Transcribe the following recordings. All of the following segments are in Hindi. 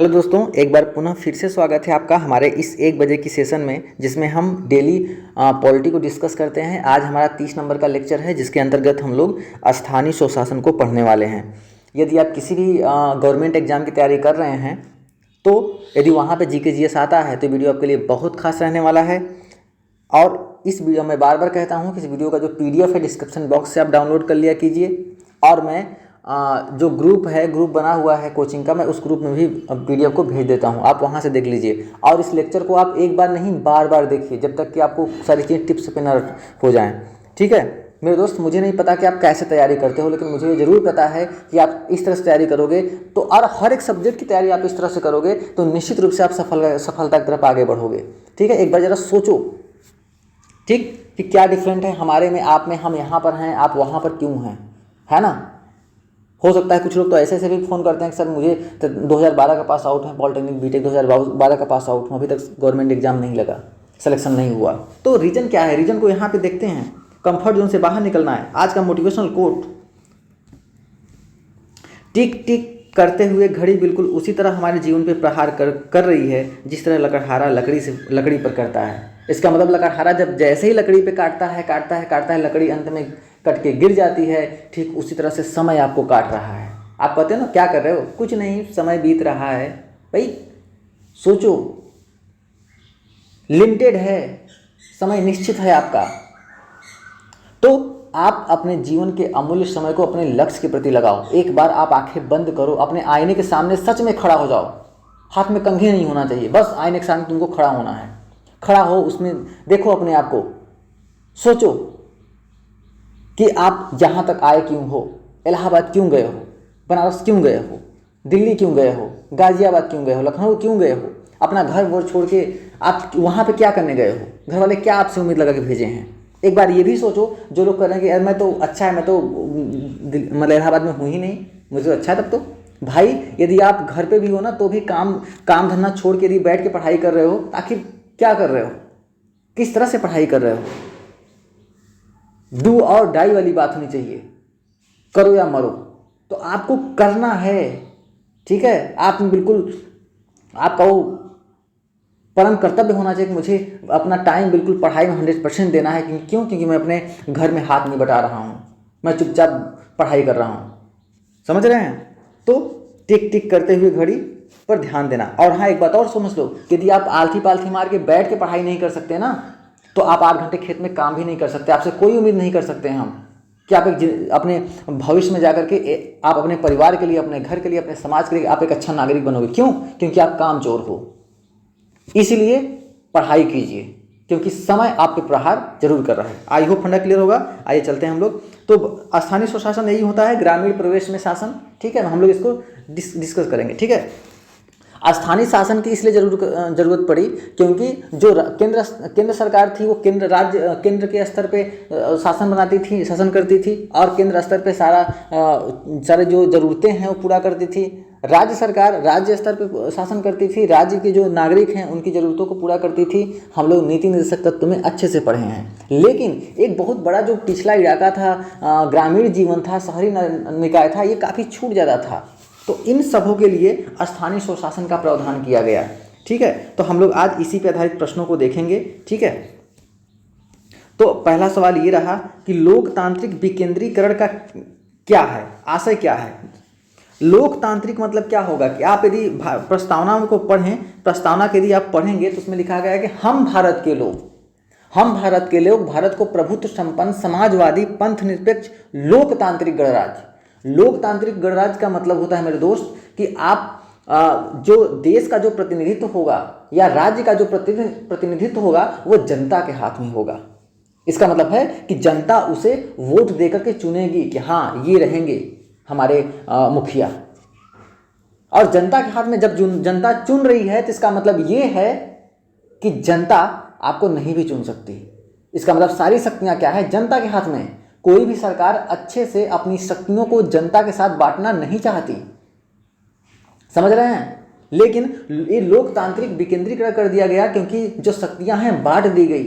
हेलो दोस्तों, एक बार पुनः फिर से स्वागत है आपका हमारे इस 1 बजे की सेशन में, जिसमें हम डेली पॉलिटी को डिस्कस करते हैं। आज हमारा 30 नंबर का लेक्चर है, जिसके अंतर्गत हम लोग स्थानीय स्वशासन को पढ़ने वाले हैं। यदि आप किसी भी गवर्नमेंट एग्जाम की तैयारी कर रहे हैं, तो यदि वहाँ पे जीके जीएस आता है तो वीडियो आपके लिए बहुत खास रहने वाला है। और इस वीडियो में बार बार कहता हूँ कि इस वीडियो का जो PDF है डिस्क्रिप्शन बॉक्स से आप डाउनलोड कर लिया कीजिए। और मैं जो ग्रुप बना हुआ है कोचिंग का, मैं उस ग्रुप में भी PDF को भेज देता हूँ, आप वहाँ से देख लीजिए। और इस लेक्चर को आप एक बार नहीं बार बार देखिए, जब तक कि आपको सारी चीज़ टिप्स पे न हो जाएं। ठीक है मेरे दोस्त, मुझे नहीं पता कि आप कैसे तैयारी करते हो, लेकिन मुझे ज़रूर पता है कि आप इस तरह से तैयारी करोगे तो, और हर एक सब्जेक्ट की तैयारी आप इस तरह से करोगे तो निश्चित रूप से आप सफलता की तरफ आगे बढ़ोगे। ठीक है, एक बार ज़रा सोचो ठीक कि क्या डिफरेंट है हमारे में, आप में। हम यहाँ पर हैं, आप वहाँ पर क्यों हैं, है ना। हो सकता है कुछ लोग तो ऐसे भी फ़ोन करते हैं कि सर मुझे 2012 का पास आउट है, पॉलिटेक्निक बीटेक 2012 का पास आउट हूँ, अभी तक गवर्नमेंट एग्जाम नहीं लगा, सिलेक्शन नहीं हुआ। तो रीज़न क्या है, रीज़न को यहाँ पे देखते हैं। कंफर्ट जोन से बाहर निकलना है। आज का मोटिवेशनल कोट, टिक टिक करते हुए घड़ी बिल्कुल उसी तरह हमारे जीवन पे प्रहार कर रही है जिस तरह लकड़हारा लकड़ी पर करता है। इसका मतलब लकड़हारा जब जैसे ही लकड़ी पे काटता है, लकड़ी अंत में कट के गिर जाती है, ठीक उसी तरह से समय आपको काट रहा है। आप कहते हैं ना क्या कर रहे हो, कुछ नहीं, समय बीत रहा है। भाई सोचो, लिमिटेड है, समय निश्चित है आपका। तो आप अपने जीवन के अमूल्य समय को अपने लक्ष्य के प्रति लगाओ। एक बार आप आंखें बंद करो, अपने आईने के सामने सच में खड़ा हो जाओ। हाथ में कंघी नहीं होना चाहिए, बस आईने के सामने तुमको खड़ा होना है। खड़ा हो, उसमें देखो अपने आप को, सोचो कि आप यहाँ तक आए क्यों हो, इलाहाबाद क्यों गए हो, बनारस क्यों गए हो, दिल्ली क्यों गए हो, गाजियाबाद क्यों गए हो, लखनऊ क्यों गए हो, अपना घर वर छोड़ के आप वहाँ पे क्या करने गए हो, घर वाले क्या आपसे उम्मीद लगा के भेजे हैं। एक बार ये भी सोचो, जो लोग कर रहे हैं कि यार मैं तो अच्छा है, मैं तो मतलब इलाहाबाद में हूँ ही नहीं, मुझे तो अच्छा है। तब तो भाई यदि आप घर पे भी हो ना, तो भी काम धंधा छोड़ के यदि बैठ के पढ़ाई कर रहे हो, आखिर क्या कर रहे हो, किस तरह से पढ़ाई कर रहे हो। डू और डाई वाली बात होनी चाहिए, करो या मरो, तो आपको करना है। ठीक है, आप बिल्कुल, आपका वो परम कर्तव्य होना चाहिए कि मुझे अपना टाइम बिल्कुल पढ़ाई में 100% देना है। क्यों? क्योंकि मैं अपने घर में हाथ नहीं बटा रहा हूँ, मैं चुपचाप पढ़ाई कर रहा हूँ। समझ रहे हैं? तो टिक टिक करते हुए घड़ी पर ध्यान देना। और हाँ, एक बात और समझ लो, यदि आप आलथी पालथी मार के बैठ के पढ़ाई नहीं कर सकते ना, तो आप 8 घंटे खेत में काम भी नहीं कर सकते। आपसे कोई उम्मीद नहीं कर सकते हैं हम कि आप अपने भविष्य में जाकर के आप अपने परिवार के लिए, अपने घर के लिए, अपने समाज के लिए आप एक अच्छा नागरिक बनोगे। क्यों? क्योंकि आप कामचोर हो। इसलिए पढ़ाई कीजिए, क्योंकि समय आप पे प्रहार जरूर कर रहा है। आई होप फंडा क्लियर होगा। आइए चलते हैं हम लोग। तो स्थानीय स्वशासन यही होता है, ग्रामीण परिवेश में शासन। ठीक है, हम लोग इसको डिस्कस करेंगे। ठीक है, स्थानीय शासन की इसलिए जरूरत पड़ी क्योंकि जो केंद्र सरकार थी, वो केंद्र के स्तर पे शासन बनाती थी, शासन करती थी, और केंद्र स्तर पे सारे जो ज़रूरतें हैं वो पूरा करती थी। राज्य सरकार राज्य स्तर पे शासन करती थी, राज्य के जो नागरिक हैं उनकी ज़रूरतों को पूरा करती थी। हम लोग नीति निर्देशक तत्व में अच्छे से पढ़े हैं। लेकिन एक बहुत बड़ा जो पिछला इलाका था, ग्रामीण जीवन था, शहरी निकाय था, ये काफ़ी छूट जाता था। तो इन सबों के लिए स्थानीय स्वशासन का प्रावधान किया गया। ठीक है, तो हम लोग आज इसी पे आधारित प्रश्नों को देखेंगे। ठीक है, तो पहला सवाल ये रहा कि लोकतांत्रिक विकेंद्रीकरण का क्या है, आशय क्या है। लोकतांत्रिक मतलब क्या होगा कि आप यदि प्रस्तावना को पढ़ें, प्रस्तावना के यदि आप पढ़ेंगे तो उसमें लिखा गया है कि हम भारत के लोग भारत को प्रभुत्व संपन्न, समाजवादी, पंथ निरपेक्ष, लोकतांत्रिक गणराज्य। लोकतांत्रिक गणराज्य का मतलब होता है मेरे दोस्त कि आप जो देश का जो प्रतिनिधित्व होगा या राज्य का जो प्रतिनिधित्व होगा वो जनता के हाथ में होगा। इसका मतलब है कि जनता उसे वोट देकर के चुनेगी कि हाँ ये रहेंगे हमारे मुखिया। और जनता के हाथ में जब जनता चुन रही है तो इसका मतलब ये है कि जनता आपको नहीं भी चुन सकती। इसका मतलब सारी शक्तियां क्या है, जनता के हाथ में। कोई भी सरकार अच्छे से अपनी शक्तियों को जनता के साथ बांटना नहीं चाहती, समझ रहे हैं। लेकिन ये लोकतांत्रिक विकेंद्रीकरण कर दिया गया क्योंकि जो शक्तियां हैं बांट दी गई।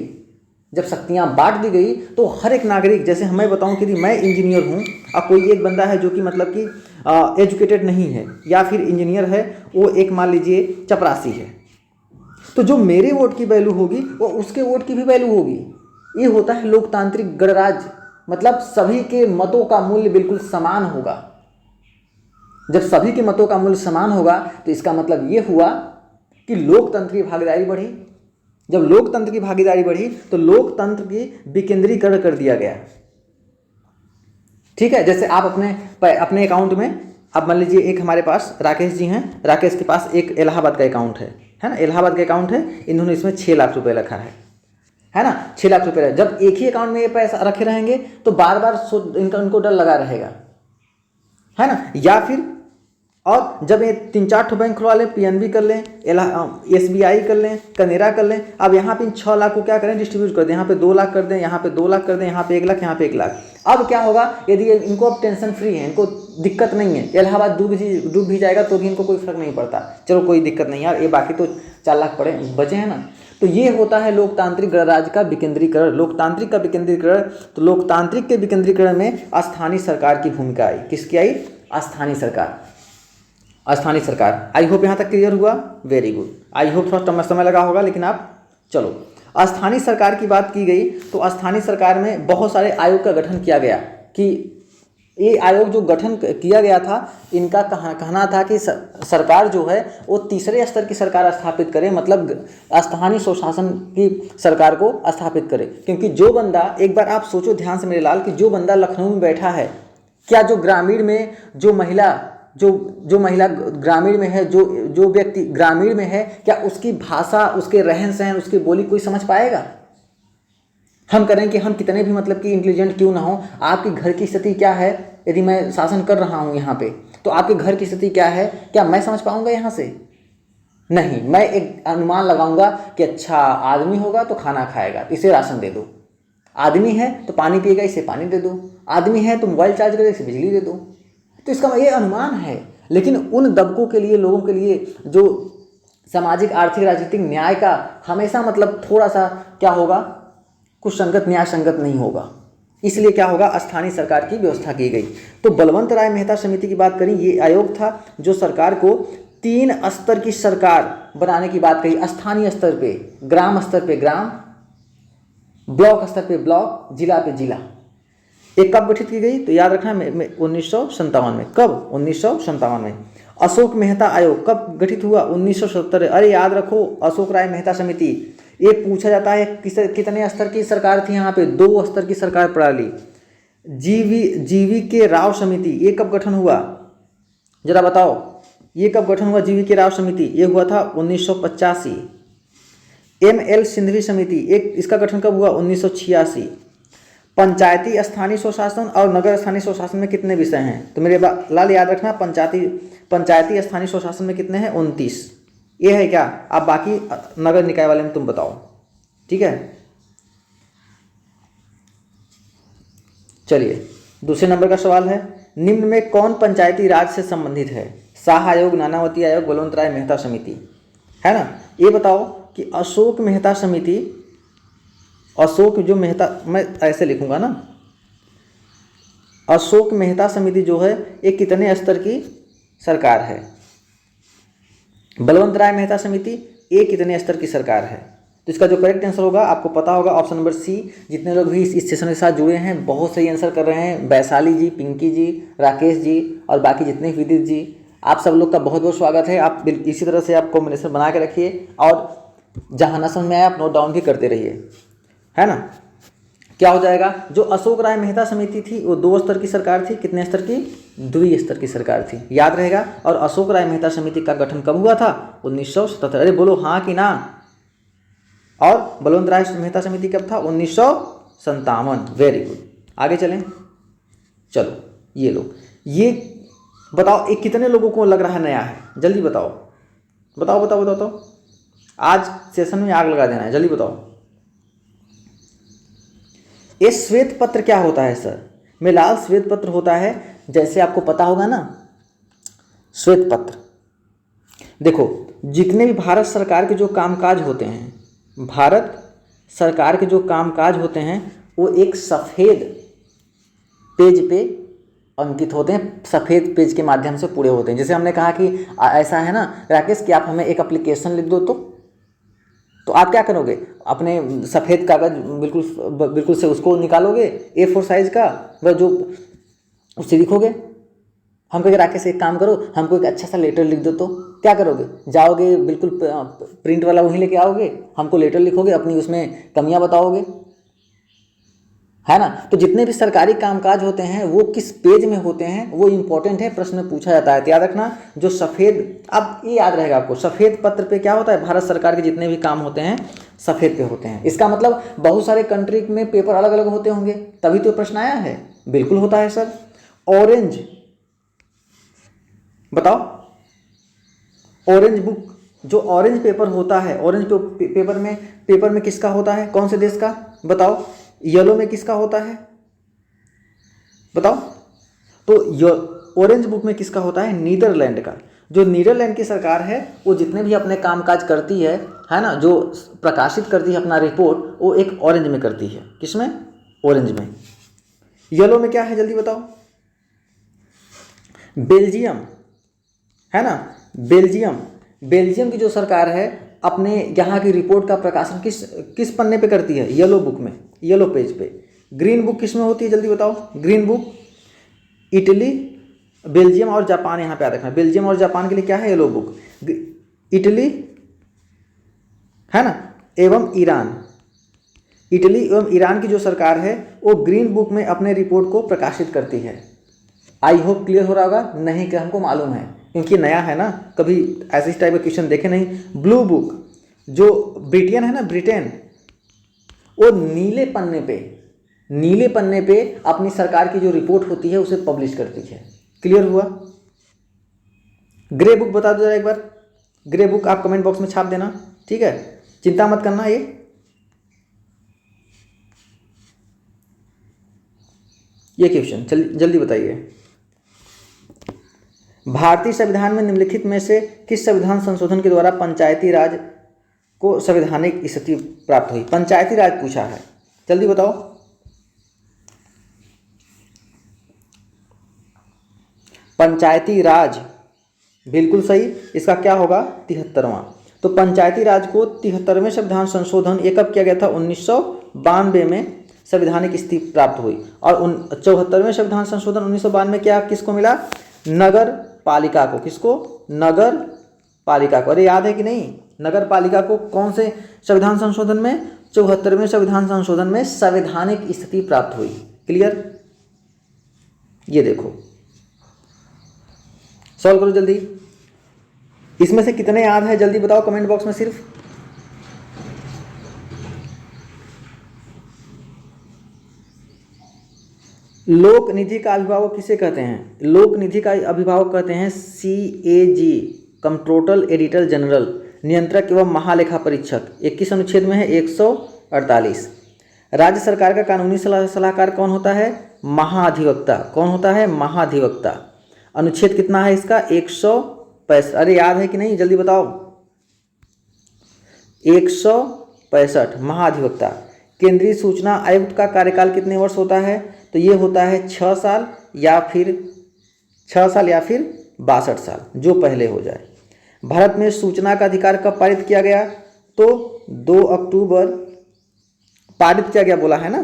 जब शक्तियाँ बांट दी गई तो हर एक नागरिक, जैसे हमें बताऊं कि यदि मैं इंजीनियर हूँ और कोई एक बंदा है जो कि मतलब कि एजुकेटेड नहीं है या फिर इंजीनियर है, वो एक मान लीजिए चपरासी है, तो जो मेरे वोट की वैल्यू होगी वो उसके वोट की भी वैल्यू होगी। ये होता है लोकतांत्रिक गणराज्य, मतलब सभी के मतों का मूल्य बिल्कुल समान होगा। जब सभी के मतों का मूल्य समान होगा तो इसका मतलब ये हुआ कि लोकतंत्र की भागीदारी बढ़ी। जब लोकतंत्र की भागीदारी बढ़ी तो लोकतंत्र की विकेंद्रीकरण कर दिया गया। ठीक है, जैसे आप अपने अकाउंट में, अब मान लीजिए एक हमारे पास राकेश जी हैं, राकेश के पास एक इलाहाबाद का अकाउंट है ना, इलाहाबाद का अकाउंट है, इन्होंने इसमें 6 लाख रुपए रखा है ना, 6 लाख रुपए। जब एक ही अकाउंट में ये पैसा रखे रहेंगे तो बार बार इनको डर लगा रहेगा, है ना। या फिर और जब ये 3-4 ठो बैंक खुलवा लें, पीएनबी कर लें, एसबीआई कर लें, कनेरा कर लें, अब यहाँ पे इन 6 लाख को क्या करें, डिस्ट्रीब्यूट कर दें, यहाँ पे 2 लाख कर दें, यहाँ पे 2 लाख कर दें, यहाँ पे 1 लाख, यहाँ पे 1 लाख। अब क्या होगा, यदि इनको अब टेंशन फ्री है, इनको दिक्कत नहीं है, इलाहाबाद डूब भी जाएगा तो भी इनको कोई फर्क नहीं पड़ता, चलो कोई दिक्कत नहीं यार, ये बाकी तो 4 लाख पड़े बचे हैं ना। तो ये होता है लोकतांत्रिक गणराज्य का विकेंद्रीकरण। लोकतांत्रिक का विकेंद्रीकरण, तो लोकतांत्रिक के विकेंद्रीकरण में स्थानीय सरकार की भूमिका आई। किसकी आई? स्थानीय सरकार, स्थानीय सरकार। आई होप यहाँ तक क्लियर हुआ, वेरी गुड। आई होप थोड़ा समय लगा होगा, लेकिन आप चलो, स्थानीय सरकार की बात की गई तो स्थानीय सरकार में बहुत सारे आयोग का गठन किया गया। कि ये आयोग जो गठन किया गया था, इनका कहना था कि सरकार जो है वो तीसरे स्तर की सरकार स्थापित करे, मतलब स्थानीय स्वशासन की सरकार को स्थापित करे। क्योंकि जो बंदा, एक बार आप सोचो ध्यान से मेरे लाल, कि जो बंदा लखनऊ में बैठा है, क्या जो ग्रामीण में जो महिला ग्रामीण में है, जो व्यक्ति ग्रामीण में है, क्या उसकी भाषा, उसके रहन सहन, उसकी बोली कोई समझ पाएगा? हम करें कि हम कितने भी मतलब कि इंटेलिजेंट क्यों ना हो, आपकी घर की स्थिति क्या है, यदि मैं शासन कर रहा हूँ यहाँ पे, तो आपके घर की स्थिति क्या है, क्या मैं समझ पाऊंगा यहाँ से? नहीं, मैं एक अनुमान लगाऊंगा कि अच्छा आदमी होगा तो खाना खाएगा, इसे राशन दे दो, आदमी है तो पानी पिएगा, इसे पानी दे दो, आदमी है तो मोबाइल चार्ज करेगा, इसे बिजली दे दो। तो इसका ये अनुमान है। लेकिन उन दबकों के लिए, लोगों के लिए जो सामाजिक, आर्थिक, राजनीतिक न्याय का हमेशा मतलब थोड़ा सा क्या होगा, कुछ संगत, न्याय संगत नहीं होगा, इसलिए क्या होगा, स्थानीय सरकार की व्यवस्था की गई। तो बलवंत राय मेहता समिति की बात करें, ये आयोग था जो सरकार को 3 स्तर की सरकार बनाने की बात कही। स्थानीय स्तर पे, ग्राम स्तर पे ग्राम, ब्लॉक स्तर पे ब्लॉक, जिला पे जिला। एक कब गठित की गई, तो याद रखना 1957 में। कब? 1957 में। अशोक मेहता आयोग कब गठित हुआ? 1977। अरे याद रखो, अशोक राय मेहता समिति, ये पूछा जाता है कितने स्तर की सरकार थी यहाँ पे? 2 स्तर की सरकार प्रणाली। जीवी के राव समिति, ये कब गठन हुआ, जरा बताओ, ये कब गठन हुआ? जीवी के राव समिति, ये हुआ था 1985। ML सिंघवी समिति, एक इसका गठन कब हुआ? 1986। पंचायती स्थानीय स्वशासन और नगर स्थानीय स्वशासन में कितने विषय हैं? तो मेरे लाल याद रखना, पंचायती स्थानीय स्वशासन में कितने हैं? 29। ये है क्या? अब बाकी नगर निकाय वाले में तुम बताओ, ठीक है। चलिए, दूसरे नंबर का सवाल है, निम्न में कौन पंचायती राज से संबंधित है? शाह आयोग, नानावती आयोग, बलवंत राय मेहता समिति, है ना। ये बताओ कि अशोक मेहता समिति, अशोक जो मेहता, मैं ऐसे लिखूंगा ना, अशोक मेहता समिति जो है ये कितने स्तर की सरकार है? बलवंत राय मेहता समिति ये कितने स्तर की सरकार है? तो इसका जो करेक्ट आंसर होगा आपको पता होगा, ऑप्शन नंबर सी। जितने लोग भी इस सेशन के साथ जुड़े हैं बहुत सही आंसर कर रहे हैं, वैशाली जी, पिंकी जी, राकेश जी और बाकी जितने विदित जी, आप सब लोग का बहुत बहुत स्वागत है। आप इसी तरह से आप कॉम्बिनेशन बना के रखिए और जहाँ ना समझ में आए आप नोट डाउन भी करते रहिए, है ना। क्या हो जाएगा, जो अशोक राय मेहता समिति थी वो 2 स्तर की सरकार थी, कितने स्तर की? 2 स्तर की सरकार थी, याद रहेगा। और अशोक राय मेहता समिति का गठन कब हुआ था? 1977। अरे बोलो हाँ कि ना। और बलवंत राय मेहता समिति कब था? 1957। वेरी गुड, आगे चलें। चलो ये लो, ये बताओ, एक कितने लोगों को लग रहा है नया है? जल्दी बताओ बताओ बताओ बताओ, बताओ। आज सेशन में आग लगा देना है, जल्दी बताओ। ये श्वेत पत्र क्या होता है सर? मेलाल, श्वेत पत्र होता है, जैसे आपको पता होगा ना, श्वेत पत्र, देखो जितने भी भारत सरकार के जो कामकाज होते हैं, भारत सरकार के जो कामकाज होते हैं वो एक सफ़ेद पेज पे अंकित होते हैं, सफ़ेद पेज के माध्यम से पूरे होते हैं। जैसे हमने कहा कि ऐसा है ना राकेश कि आप हमें एक एप्लीकेशन लिख दो, तो आप क्या करोगे, अपने सफ़ेद कागज़ बिल्कुल से उसको निकालोगे A4 साइज़ का, वह जो उससे लिखोगे। हम कहेंगे राकेश एक काम करो, हमको एक अच्छा सा लेटर लिख दो, तो क्या करोगे, जाओगे बिल्कुल प्रिंट वाला वहीं लेके आओगे, हमको लेटर लिखोगे, अपनी उसमें कमियां बताओगे, है ना। तो जितने भी सरकारी कामकाज होते हैं वो किस पेज में होते हैं वो इम्पोर्टेंट है, प्रश्न में पूछा जाता है। तो याद रखना, जो सफ़ेद, अब ये याद रहेगा आपको, सफ़ेद पत्र पे क्या होता है, भारत सरकार के जितने भी काम होते हैं सफ़ेद पे होते हैं। इसका मतलब बहुत सारे कंट्री में पेपर अलग अलग होते होंगे, तभी तो प्रश्न आया है। बिल्कुल होता है सर। ऑरेंज, बताओ, ऑरेंज बुक, जो ऑरेंज पेपर होता है, ऑरेंज पेपर में किसका होता है, कौन से देश का, बताओ। येलो में किसका होता है, बताओ। तो ऑरेंज बुक में किसका होता है, नीदरलैंड का। जो नीदरलैंड की सरकार है वो जितने भी अपने कामकाज करती है ना, जो प्रकाशित करती है अपना रिपोर्ट, वो एक ऑरेंज में करती है। किसमें, ऑरेंज में। येलो में क्या है, जल्दी बताओ। बेल्जियम, है ना, बेल्जियम की जो सरकार है अपने यहाँ की रिपोर्ट का प्रकाशन किस पन्ने पे करती है, येलो बुक में, येलो पेज पे। ग्रीन बुक किस में होती है, जल्दी बताओ। ग्रीन बुक इटली, बेल्जियम और जापान, यहाँ पे याद रखना, बेल्जियम और जापान के लिए क्या है, येलो बुक। इटली, है ना, एवं ईरान, इटली एवं ईरान की जो सरकार है वो ग्रीन बुक में अपने रिपोर्ट को प्रकाशित करती है। आई होप क्लियर हो रहा होगा, नहीं कि हमको मालूम है क्योंकि नया है ना, कभी ऐसे टाइप का क्वेश्चन देखे नहीं। ब्लू बुक, जो ब्रिटेन है ना, ब्रिटेन, वो नीले पन्ने पे अपनी सरकार की जो रिपोर्ट होती है उसे पब्लिश करती है। क्लियर हुआ। ग्रे बुक बता दो जरा एक बार, ग्रे बुक आप कमेंट बॉक्स में छाप देना, ठीक है, चिंता मत करना। ये क्वेश्चन जल्दी बताइए। भारतीय संविधान में निम्नलिखित में से किस संविधान संशोधन के द्वारा पंचायती राज को संवैधानिक स्थिति प्राप्त हुई। पंचायती राज पूछा है, जल्दी बताओ। पंचायती राज, बिल्कुल सही। इसका क्या होगा, 73वां। तो पंचायती राज को 73वें संविधान संशोधन ये कब किया गया था, 1992 में संवैधानिक स्थिति प्राप्त हुई। और 74वें संविधान संशोधन 1992 में क्या किसको मिला, नगर पालिका को। किसको, नगर पालिका को। अरे याद है कि नहीं, नगर पालिका को कौन से संविधान संशोधन में, 74वें संविधान संशोधन में संवैधानिक स्थिति प्राप्त हुई। क्लियर। ये देखो, सॉल्व करो जल्दी। इसमें से कितने याद है जल्दी बताओ कमेंट बॉक्स में। सिर्फ लोक निधि का अभिभावक किसे कहते हैं, लोक निधि का अभिभावक कहते हैं CAG, कंट्रोलर एडिटर जनरल, नियंत्रक एवं महालेखा परीक्षक। 21 अनुच्छेद में है 148। राज्य सरकार का कानूनी सलाहकार कौन होता है, महाधिवक्ता। कौन होता है, महाधिवक्ता। अनुच्छेद कितना है इसका, 165। अरे याद है कि नहीं, जल्दी बताओ। 165 महाधिवक्ता। केंद्रीय सूचना आयुक्त का कार्यकाल कितने वर्ष होता है, तो ये होता है 6 साल या फिर 62 साल, जो पहले हो जाए। भारत में सूचना का अधिकार कब पारित किया गया, तो 2 अक्टूबर पारित किया गया बोला है ना।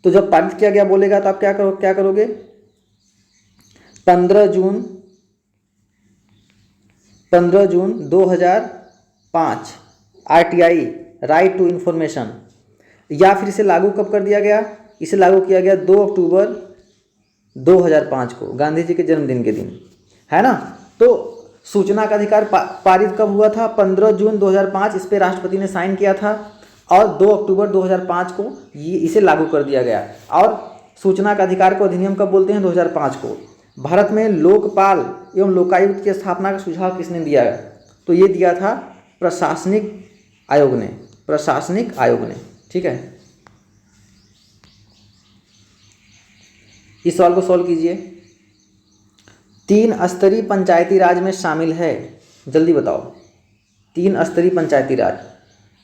तो जब पारित किया गया बोलेगा तो आप क्या करोगे, 15 जून 2005 RTI, राइट टू इन्फॉर्मेशन। या फिर इसे लागू कब कर दिया गया, इसे लागू किया गया 2 अक्टूबर 2005 को, गांधी जी के जन्मदिन के दिन, है ना। तो सूचना का अधिकार पारित कब हुआ था, 15 जून 2005। इस पे राष्ट्रपति ने साइन किया था और 2 अक्टूबर 2005 को इसे लागू कर दिया गया। और सूचना का अधिकार को अधिनियम कब बोलते हैं, 2005 को। भारत में लोकपाल एवं लोकायुक्त की स्थापना का सुझाव किसने दिया, तो ये दिया था प्रशासनिक आयोग ने, ठीक है। इस सवाल को सॉल्व कीजिए। 3 स्तरीय पंचायती राज में शामिल है, जल्दी बताओ। 3 स्तरीय पंचायती राज,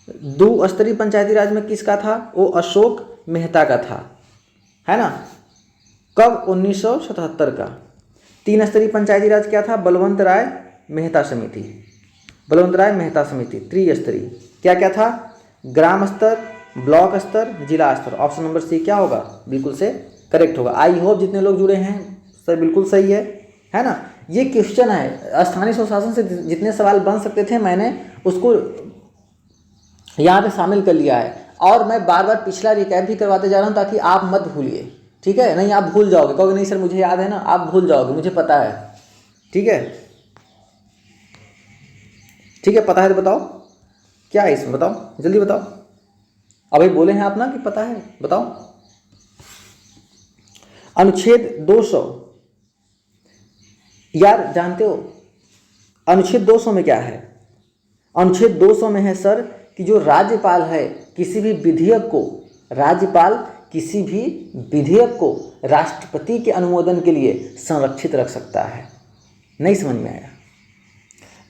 द्विस्तरीय पंचायती राज में किसका था? वो अशोक मेहता का था, है ना। कब? 1977 का। तीन स्तरीय पंचायती राज क्या था? बलवंत राय मेहता समिति, बलवंत राय मेहता समिति त्रिस्तरीय। क्या क्या था? ग्राम स्तर, ब्लॉक स्तर, जिला स्तर। ऑप्शन नंबर सी क्या होगा? बिल्कुल से करेक्ट होगा। आई होप जितने लोग जुड़े हैं सर बिल्कुल सही है ना। ये क्वेश्चन है, स्थानीय स्वशासन से जितने सवाल बन सकते थे मैंने उसको यहाँ पे शामिल कर लिया है। और मैं बार बार पिछला रिकैप भी करवाते जा रहा हूँ ताकि आप मत भूलिए, ठीक है। नहीं आप भूल जाओगे, कहोगे नहीं सर मुझे याद है ना, आप भूल जाओगे, मुझे पता है, ठीक है। ठीक है, पता है तो बताओ क्या है इसमें, बताओ जल्दी बताओ। अभी बोले हैं आप ना कि पता है, बताओ। अनुच्छेद 200 यार जानते हो अनुच्छेद 200 में क्या है? अनुच्छेद 200 में है सर कि जो राज्यपाल है किसी भी विधेयक को, राज्यपाल किसी भी विधेयक को राष्ट्रपति के अनुमोदन के लिए संरक्षित रख सकता है। नहीं समझ में आया?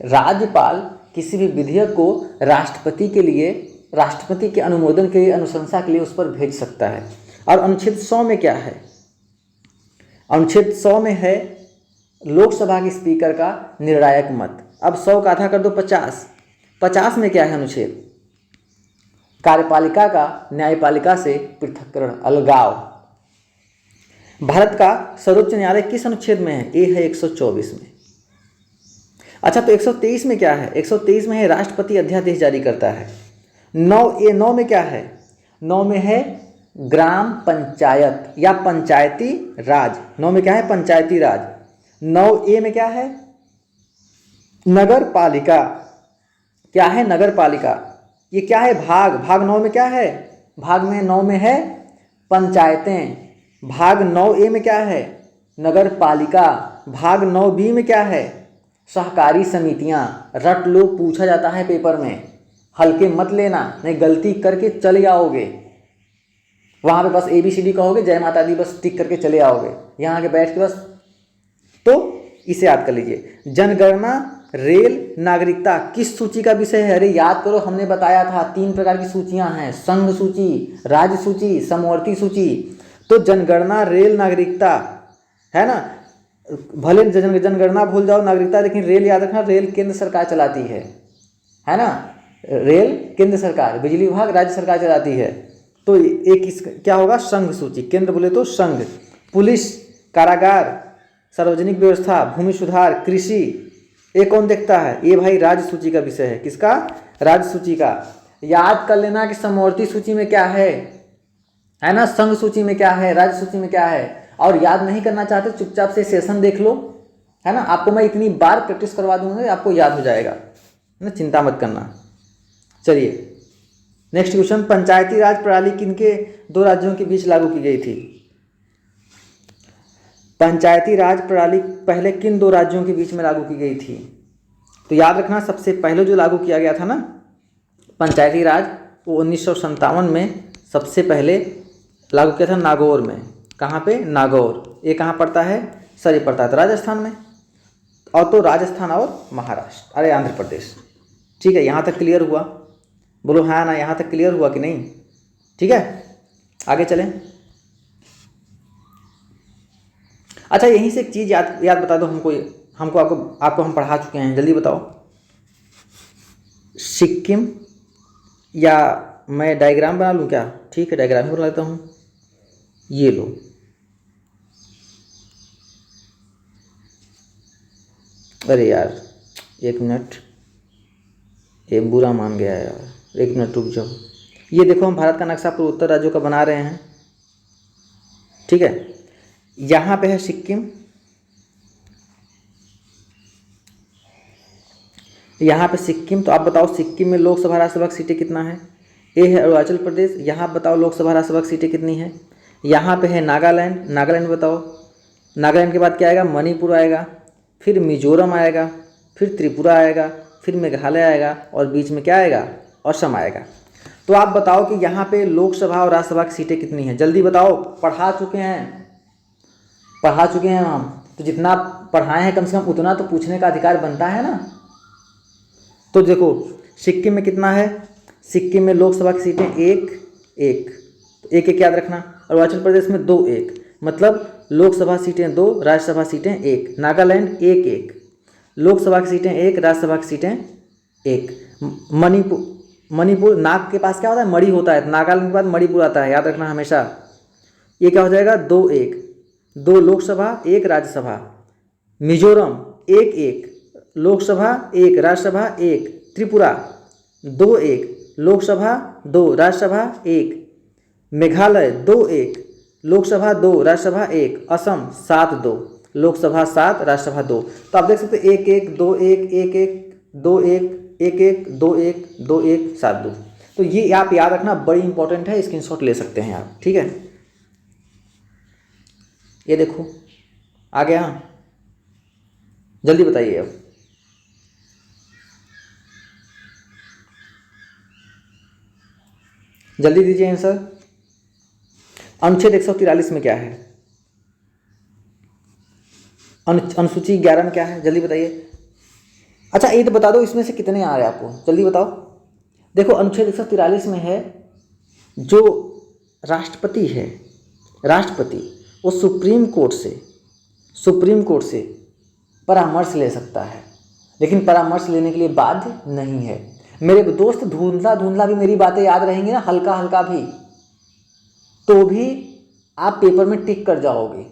राज्यपाल किसी भी विधेयक को राष्ट्रपति के लिए, राष्ट्रपति के अनुमोदन के लिए, अनुशंसा के लिए उस पर भेज सकता है। और अनुच्छेद 100 में क्या है? अनुच्छेद 100 में है लोकसभा के स्पीकर का निर्णायक मत। अब 100 का आधा कर दो 50। 50 में क्या है अनुच्छेद? कार्यपालिका का न्यायपालिका से पृथक्करण, अलगाव। भारत का सर्वोच्च न्यायालय किस अनुच्छेद में है? ये है 124 में। अच्छा तो 123 में क्या है? 123 में है राष्ट्रपति अध्यादेश जारी करता है। 9 में क्या है? 9 में है ग्राम पंचायत या पंचायती राज। 9 में क्या है? पंचायती राज। 9A में क्या है? नगर पालिका। क्या है? नगर पालिका। ये क्या है? भाग 9 में क्या है? भाग में 9 में है पंचायतें। भाग 9A में क्या है? नगर पालिका। भाग 9B में क्या है? सहकारी समितियां। रट लो, पूछा जाता है पेपर में, हल्के मत लेना, नहीं गलती करके चले आओगे वहां पे, बस ABCD कहोगे, जय माता दी बस टिक करके चले आओगे यहाँ के बैठ के बस। तो इसे याद कर लीजिए। जनगणना, रेल, नागरिकता किस सूची का विषय है? अरे याद करो, हमने बताया था 3 प्रकार की सूचियां हैं, संघ सूची, राज्य सूची, समवर्ती सूची। तो जनगणना, रेल, नागरिकता, है ना। भले जनगणना भूल जाओ, नागरिकता, लेकिन रेल याद रखना, रेल केंद्र सरकार चलाती है ना। रेल केंद्र सरकार, बिजली विभाग राज्य सरकार चलाती है। तो एक इस क्या होगा? संघ सूची। केंद्र बोले तो संघ। पुलिस, कारागार, सार्वजनिक व्यवस्था, भूमि सुधार, कृषि, ये कौन देखता है? ये भाई राज्य सूची का विषय है। किसका? राज्य सूची का। याद कर लेना कि समवर्ती सूची में क्या है ना, संघ सूची में क्या है, राज्य सूची में क्या है। और याद नहीं करना चाहते चुपचाप से सेशन देख लो, है ना। आपको मैं इतनी बार प्रैक्टिस करवा दूंगा आपको याद हो जाएगा, है ना, चिंता मत करना। चलिए नेक्स्ट क्वेश्चन। पंचायती राज प्रणाली किनके 2 राज्यों के बीच लागू की गई थी? पंचायती राज प्रणाली पहले किन 2 राज्यों के बीच में लागू की गई थी? तो याद रखना, सबसे पहले जो लागू किया गया था ना पंचायती राज, वो 1957 में सबसे पहले लागू किया था नागौर में। कहाँ पे? नागौर। ये कहाँ पड़ता है सर? ये पड़ता है तो राजस्थान में। और तो राजस्थान और महाराष्ट्र, अरे आंध्र प्रदेश। ठीक है, यहाँ तक क्लियर हुआ? बोलो हाँ ना, यहाँ तक क्लियर हुआ कि नहीं? ठीक है, आगे चलें। अच्छा यहीं से एक चीज़ याद बता दो हमको आपको हम पढ़ा चुके हैं, जल्दी बताओ। सिक्किम, या मैं डायग्राम बना लूँ क्या? ठीक है, डायग्राम ही बना लेता हूँ। ये लो, अरे यार 1 मिनट, ये बुरा मान गया यार, 1 मिनट रुक जाओ। ये देखो, हम भारत का नक्शा पूर्वोत्तर राज्यों का बना रहे हैं, ठीक है। यहाँ पे है सिक्किम, यहाँ पे सिक्किम। तो आप बताओ सिक्किम में लोकसभा राज्यसभा की सीटें कितना है? ए है अरुणाचल प्रदेश, यहाँ बताओ लोकसभा राज्यसभा की सीटें कितनी है? यहाँ पे है नागालैंड, नागालैंड बताओ। नागालैंड के बाद क्या आएगा? मणिपुर आएगा, फिर मिजोरम आएगा, फिर त्रिपुरा आएगा, फिर मेघालय आएगा, और बीच में क्या आएगा? असम आएगा। तो आप बताओ कि यहाँ पे लोकसभा और राज्यसभा की सीटें कितनी हैं? जल्दी बताओ, पढ़ा चुके हैं हम, तो जितना पढ़ाए हैं कम से कम उतना तो पूछने का अधिकार बनता है ना। तो देखो सिक्किम में कितना है? सिक्किम में लोकसभा की सीटें एक एक, तो एक एक याद रखना। अरुणाचल प्रदेश में 2 1, मतलब लोकसभा सीटें 2, राज्यसभा सीटें 1। नागालैंड 1 1, लोकसभा की सीटें 1, राज्यसभा की सीटें 1। मणिपुर नाग के पास क्या होता है, मणि होता है, नागालैंड के बाद मणिपुर आता है, याद रखना हमेशा। ये क्या हो जाएगा, 2 1, 2 लोकसभा 1 राज्यसभा। मिजोरम 1 1, लोकसभा 1 राज्यसभा 1। त्रिपुरा 2 1, लोकसभा 2 राज्यसभा 1। मेघालय 2 1, लोकसभा 2 राज्यसभा 1। असम 7 2, लोकसभा 7 राज्यसभा 2। तो आप देख सकते हैं 1 1 2 1 1 1 2 1 1 1 2 1 2 1 7 2। तो ये आप याद रखना, बड़ी इंपॉर्टेंट है, स्क्रीनशॉट ले सकते हैं आप, ठीक है। ये देखो आ गया, जल्दी बताइए अब। जल्दी दीजिए आंसर। अनुच्छेद 143 में क्या है, अनुसूची 11 में क्या है, जल्दी बताइए। अच्छा ये तो बता दो, इसमें से कितने आ रहे हैं आपको, जल्दी बताओ। देखो अनुच्छेद 143 में है, जो राष्ट्रपति है, राष्ट्रपति वो सुप्रीम कोर्ट से परामर्श ले सकता है, लेकिन परामर्श लेने के लिए बाध्य नहीं है। मेरे दोस्त धुंधला धुंधला भी मेरी बातें याद रहेंगी ना, हल्का हल्का भी, तो भी आप पेपर में टिक कर जाओगे।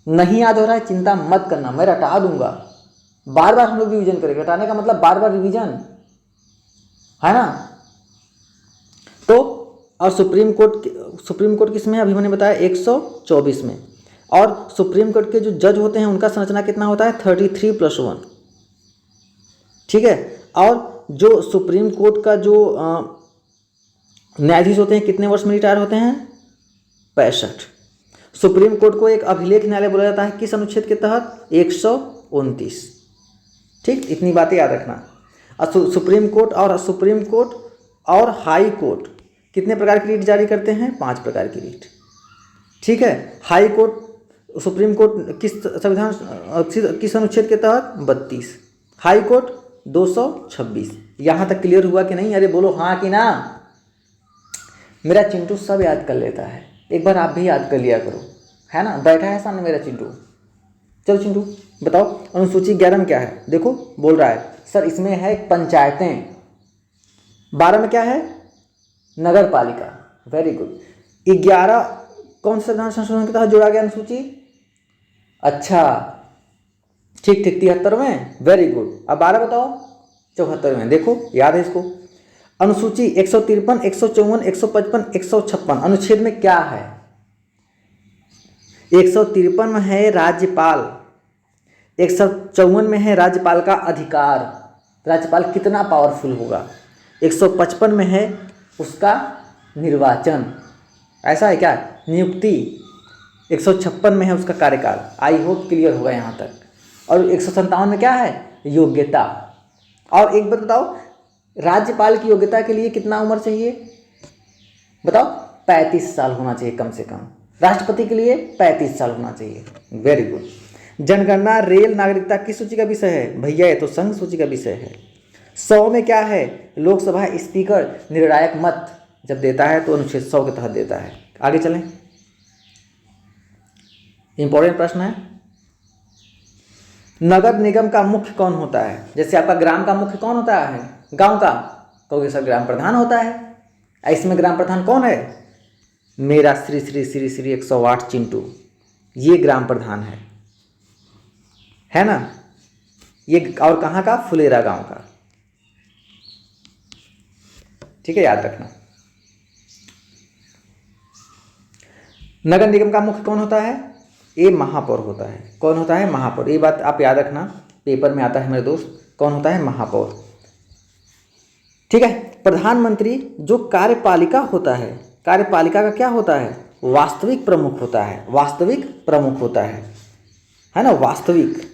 नहीं याद हो रहा है, चिंता मत करना, मैं रटा दूंगा। बार बार हम लोग रिवीजन करेंगे, रटाने का मतलब बार बार रिवीजन है ना। तो और सुप्रीम कोर्ट किस में, अभी मैंने बताया 124 में। और सुप्रीम कोर्ट के जो जज होते हैं उनका संरचना कितना होता है, 33+1, ठीक है। और जो सुप्रीम कोर्ट का जो न्यायाधीश होते हैं कितने वर्ष में रिटायर होते हैं, 65। सुप्रीम कोर्ट को एक अभिलेख न्यायालय बोला जाता है, किस अनुच्छेद के तहत, 129, ठीक। इतनी बातें याद रखना। और सुप्रीम कोर्ट और हाई कोर्ट कितने प्रकार की रीट जारी करते हैं, 5 प्रकार की रीट, ठीक है। हाई कोर्ट, सुप्रीम कोर्ट किस संविधान किस अनुच्छेद के तहत, 32। High court 226। यहाँ तक क्लियर हुआ कि नहीं, अरे बोलो हाँ कि ना। मेरा चिंटू सब याद कर लेता है, एक बार आप भी याद कर लिया करो, है ना। बैठा है सामने मेरा चिंटू। चलो चिंटू बताओ अनुसूची 11 में क्या है। देखो बोल रहा है सर इसमें है पंचायतें, 12 में क्या है, नगर पालिका। Very good. 11 कौन से संविधान संशोधन के तहत जोड़ा गया अनुसूची, अच्छा ठीक 73 वेरी गुड। अब 12 बताओ, 74 देखो याद है इसको। अनुसूची 153 154 155 156 अनुच्छेद में क्या है, 153 में है राज्यपाल, 154 में है राज्यपाल का अधिकार, राज्यपाल कितना पावरफुल होगा, 155 में है उसका निर्वाचन, ऐसा है क्या, नियुक्ति, 156 में है उसका कार्यकाल। आई होप क्लियर होगा यहाँ तक। और 157 में क्या है, योग्यता। और एक बात बताओ, राज्यपाल की योग्यता के लिए कितना उम्र चाहिए बताओ, 35 साल होना चाहिए कम से कम। राष्ट्रपति के लिए 35 साल होना चाहिए। Very good. जनगणना रेल नागरिकता किस सूची का विषय है, भैया ये तो संघ सूची का विषय है। 100 में क्या है, लोकसभा स्पीकर निर्णायक मत जब देता है तो अनुच्छेद 100 के तहत देता है। आगे चलें, इंपॉर्टेंट प्रश्न है। नगर निगम का मुख्य कौन होता है, जैसे आपका ग्राम का मुख्य कौन होता है, गांव का, कहोगे सर ग्राम प्रधान होता है। इसमें ग्राम प्रधान कौन है, मेरा श्री श्री श्री श्री 108 चिंटू, ये ग्राम प्रधान है ना। ये और कहाँ का, फुलेरा गांव का, ठीक है, याद रखना। नगर निगम का मुख्य कौन होता है, ये महापौर होता है। कौन होता है, महापौर। ये बात आप याद रखना, पेपर में आता है मेरे दोस्त, कौन होता है, महापौर, ठीक है। प्रधानमंत्री जो कार्यपालिका होता है, कार्यपालिका का क्या होता है, वास्तविक प्रमुख होता है, वास्तविक प्रमुख होता है ना, वास्तविक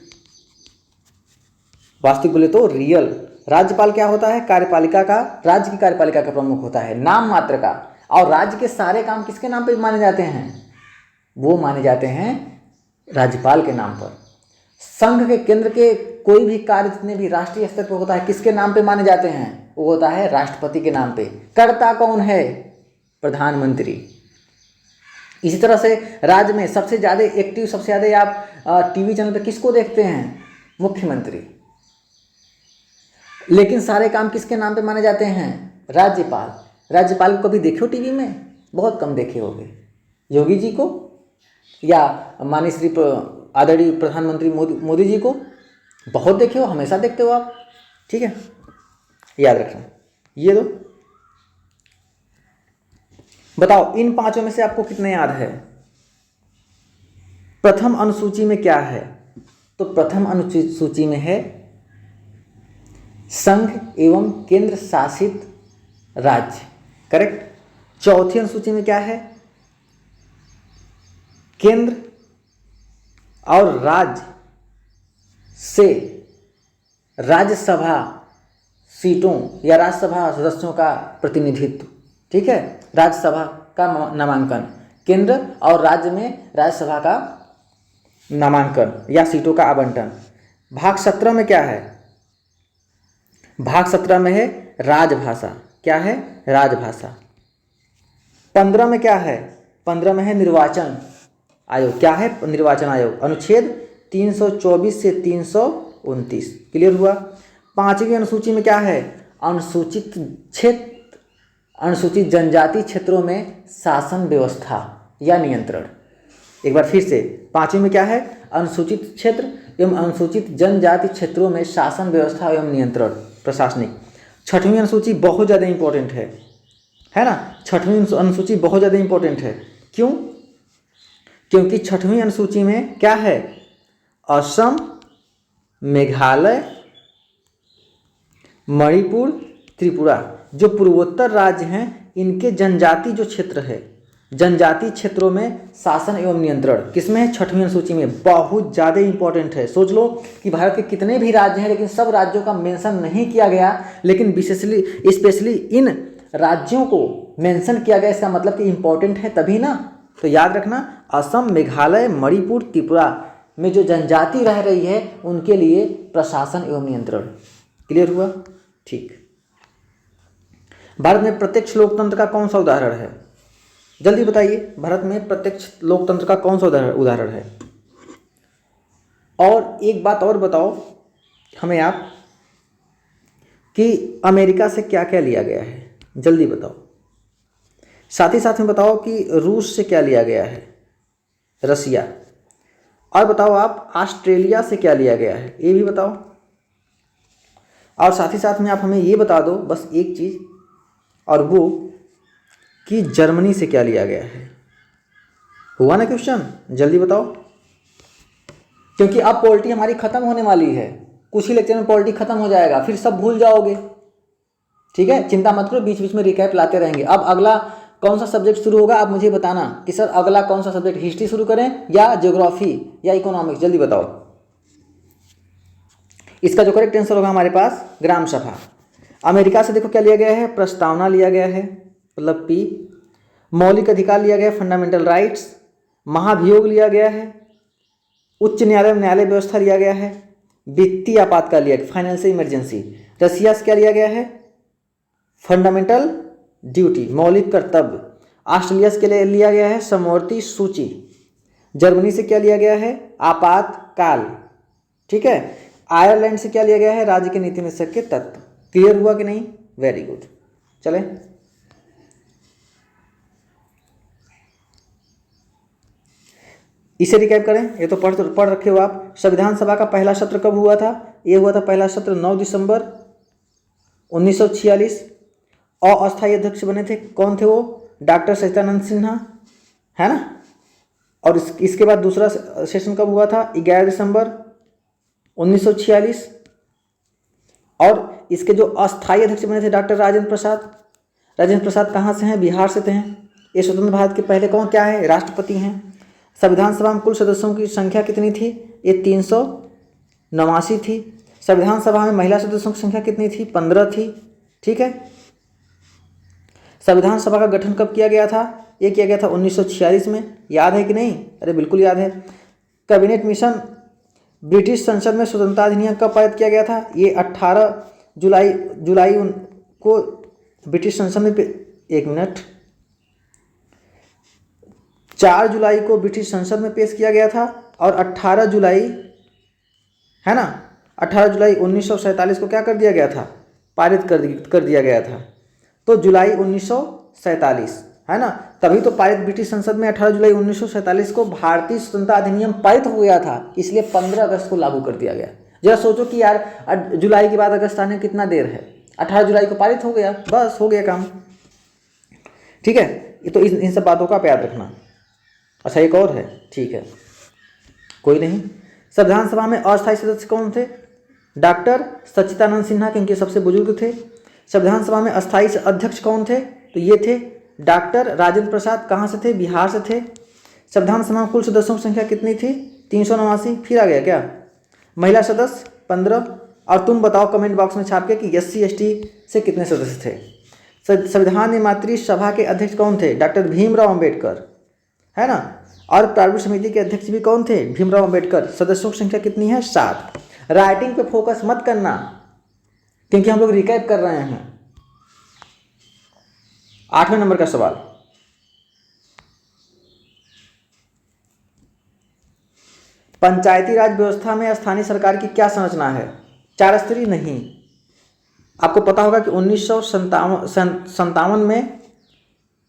बोले तो रियल। राज्यपाल क्या होता है, कार्यपालिका का, राज्य की कार्यपालिका का प्रमुख होता है, नाम मात्र का। और राज्य के सारे काम किसके नाम पे माने जाते हैं, वो माने जाते हैं राज्यपाल के नाम पर। संघ के, केंद्र के कोई भी कार्य जितने भी राष्ट्रीय स्तर पर होता है किसके नाम पे माने जाते हैं, वो होता है राष्ट्रपति के नाम पे। कर्ता कौन है? प्रधानमंत्री। इसी तरह से राज्य में सबसे ज़्यादा एक्टिव, सबसे ज़्यादा आप टीवी चैनल पे किसको देखते हैं? मुख्यमंत्री। लेकिन सारे काम किसके नाम पे माने जाते हैं? राज्यपाल। राज्यपाल को कभी देखे हो टीवी में? बहुत कम देखे होंगे। योगी जी को या माननीय श्री आदरणीय प्रधानमंत्री मोदी जी को बहुत देखे हो, हमेशा देखते हो आप। ठीक है, याद रखना ये दो। बताओ इन पांचों में से आपको कितने याद है? प्रथम अनुसूची में क्या है? तो प्रथम अनुसूची में है संघ एवं केंद्र शासित राज्य, करेक्ट। चौथी अनुसूची में क्या है? केंद्र और राज्य से राज्यसभा सीटों या राज्यसभा सदस्यों का प्रतिनिधित्व। ठीक है, राज्यसभा का नामांकन, केंद्र और राज्य में राज्यसभा का नामांकन या सीटों का आवंटन। भाग 17 में क्या है? भाग 17 में है राजभाषा। क्या है? राजभाषा। 15 में क्या है? 15 में है निर्वाचन आयोग। क्या है? निर्वाचन आयोग। अनुच्छेद 324 से 329। क्लियर हुआ? पांचवी अनुसूची में क्या है? अनुसूचित क्षेत्र, अनुसूचित जनजाति क्षेत्रों में शासन व्यवस्था या नियंत्रण। एक बार फिर से, पांचवी में क्या है? अनुसूचित क्षेत्र एवं अनुसूचित जनजाति क्षेत्रों में शासन व्यवस्था एवं नियंत्रण, प्रशासनिक। छठवीं अनुसूची बहुत ज़्यादा इंपॉर्टेंट है ना? छठवीं अनुसूची बहुत ज़्यादा इंपॉर्टेंट है। क्यों? क्योंकि छठवीं अनुसूची में क्या है? असम, मेघालय, मणिपुर, त्रिपुरा, जो पूर्वोत्तर राज्य हैं, इनके जनजाति जो क्षेत्र है, जनजाति क्षेत्रों में शासन एवं नियंत्रण किसमें है? छठवीं अनुसूची में। बहुत ज़्यादा इंपॉर्टेंट है। सोच लो कि भारत के कितने भी राज्य हैं, लेकिन सब राज्यों का मेंशन नहीं किया गया, लेकिन विशेषली स्पेशली इन राज्यों को मेंशन किया गया। इसका मतलब कि इंपॉर्टेंट है तभी ना। तो याद रखना, असम, मेघालय, मणिपुर, त्रिपुरा में जो जनजाति रह रही है उनके लिए प्रशासन एवं नियंत्रण। क्लियर हुआ? ठीक। भारत में प्रत्यक्ष लोकतंत्र का कौन सा उदाहरण है? जल्दी बताइए, भारत में प्रत्यक्ष लोकतंत्र का कौन सा उदाहरण है? और एक बात और बताओ हमें आप कि अमेरिका से क्या क्या लिया गया है? जल्दी बताओ। साथ ही साथ में बताओ कि रूस से क्या लिया गया है? रसिया। और बताओ आप ऑस्ट्रेलिया से क्या लिया गया है? ये भी बताओ। और साथ ही साथ में आप हमें ये बता दो बस एक चीज़, और वो कि जर्मनी से क्या लिया गया है। हुआ ना क्वेश्चन? जल्दी बताओ, क्योंकि अब पॉलिटी हमारी खत्म होने वाली है। कुछ ही लेक्चर में पॉलिटी खत्म हो जाएगा, फिर सब भूल जाओगे। ठीक है, चिंता मत करो, बीच बीच में रिकैप लाते रहेंगे। अब अगला कौन सा सब्जेक्ट शुरू होगा आप मुझे बताना कि सर अगला कौन सा सब्जेक्ट, हिस्ट्री शुरू करें या ज्योग्राफी या इकोनॉमिक्स? जल्दी बताओ। इसका जो करेक्ट आंसर होगा हमारे पास ग्राम सभा। अमेरिका से देखो क्या लिया गया है? प्रस्तावना लिया गया है, मतलब पी। मौलिक अधिकार लिया गया है, फंडामेंटल राइट्स। महाभियोग लिया गया है। उच्च न्यायालय में न्यायालय व्यवस्था लिया गया है। वित्तीय आपातकाल लिया गया, फाइनेंशियल इमरजेंसी। रसिया से क्या लिया गया है? फंडामेंटल ड्यूटी, मौलिक कर्तव्य। ऑस्ट्रेलिया से क्या लिया गया है? समवर्ती सूची। जर्मनी से क्या लिया गया है? आपातकाल। ठीक है। आयरलैंड से क्या लिया गया है? राज्य के नीति निषेध के तत्व। क्लियर हुआ कि नहीं? Very good. चले इसे रिकैप करें। ये तो पढ़ रखे हो आप। संविधान सभा का पहला सत्र कब हुआ था? ये हुआ था पहला सत्र 9 दिसंबर 1946। अस्थायी अध्यक्ष बने थे, कौन थे वो? डॉक्टर सच्चिदानंद सिन्हा, है ना। और इसके बाद दूसरा सेशन कब हुआ था? 11 दिसंबर 1946। और इसके जो अस्थायी अध्यक्ष बने थे डॉक्टर राजेंद्र प्रसाद। राजेंद्र प्रसाद कहाँ से हैं? बिहार से थे। ये स्वतंत्र भारत के पहले कौन क्या है? राष्ट्रपति हैं। संविधान सभा में कुल सदस्यों की संख्या कितनी थी? ये 389 थी। संविधान सभा में महिला सदस्यों की संख्या कितनी थी? 15 थी। ठीक है। संविधान सभा का गठन कब किया गया था? ये किया गया था 1946 में। याद है कि नहीं? अरे बिल्कुल याद है। कैबिनेट मिशन ब्रिटिश संसद में स्वतंत्रता अधिनियम कब पारित किया गया था? ये 18 जुलाई को ब्रिटिश संसद में 1 मिनट, 4 जुलाई को ब्रिटिश संसद में पेश किया गया था और 18 जुलाई, है ना, 18 जुलाई 1947 को क्या कर दिया गया था, पारित कर दिया गया था। तो जुलाई 1947, है ना, तभी तो पारित ब्रिटिश संसद में 18 जुलाई 1947 को भारतीय स्वतंत्रता अधिनियम पारित हो गया था, इसलिए 15 अगस्त को लागू कर दिया गया। जरा सोचो कि यार जुलाई के बाद अगस्त आने में कितना देर है, 18 जुलाई को पारित हो गया, बस हो गया काम। ठीक है, तो इन सब बातों का आप याद रखना। अच्छा एक और है, ठीक है, कोई नहीं। संविधान सभा में अस्थायी सदस्य कौन थे? डॉक्टर सच्चिदानंद सिन्हा, क्योंकि सबसे बुजुर्ग थे। संविधान सभा में अस्थायी अध्यक्ष कौन थे? तो ये थे डॉक्टर राजेंद्र प्रसाद। कहाँ से थे? बिहार से थे। संविधान सभा में कुल सदस्यों की संख्या कितनी थी? 389। फिर आ गया क्या? महिला सदस्य 15। और तुम बताओ कमेंट बॉक्स में छाप के कि SC ST से कितने सदस्य थे। संविधान निर्मात्री सभा के अध्यक्ष कौन थे? डॉक्टर भीमराव अम्बेडकर, है ना। और प्रारूप समिति के अध्यक्ष भी कौन थे? भीमराव अम्बेडकर। सदस्यों की संख्या कितनी है? 7। राइटिंग पे फोकस मत करना, क्योंकि हम लोग रिकैप कर रहे हैं। 8वें नंबर का सवाल, पंचायती राज व्यवस्था में स्थानीय सरकार की क्या संरचना है? 4 स्तरीय नहीं। आपको पता होगा कि 1957 में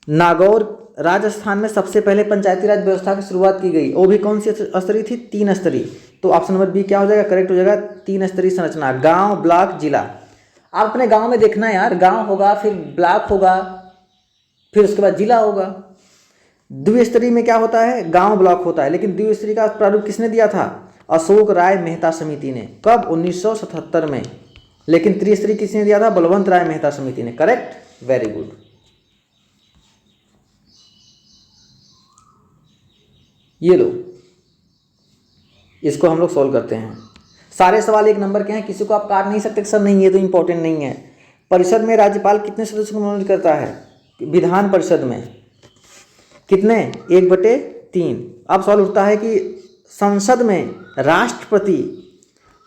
नागौर राजस्थान में सबसे पहले पंचायती राज व्यवस्था की शुरुआत की गई। वो भी कौन सी स्तरीय थी? 3 स्तरीय। तो ऑप्शन नंबर बी क्या हो जाएगा? करेक्ट हो जाएगा, 3 स्तरीय संरचना। गांव, ब्लॉक, जिला। आप अपने गांव में देखना यार, गांव होगा, फिर ब्लॉक होगा, फिर उसके बाद जिला होगा। द्विस्तरीय में क्या होता है? गांव, ब्लॉक होता है। लेकिन द्विस्तरीय का प्रारूप किसने दिया था? अशोक राय मेहता समिति ने। कब? 1977 में। लेकिन त्रिस्तरीय किसने दिया था? बलवंत राय मेहता समिति ने। Correct, very good. ये लो, इसको हम लोग सोल्व करते हैं। सारे सवाल 1 नंबर के हैं, किसी को आप काट नहीं सकते सर नहीं ये तो इंपॉर्टेंट नहीं है। परिषद में राज्यपाल कितने सदस्यों को मनोनीत करता है? विधान परिषद में कितने? 1/3। अब सवाल उठता है कि संसद में राष्ट्रपति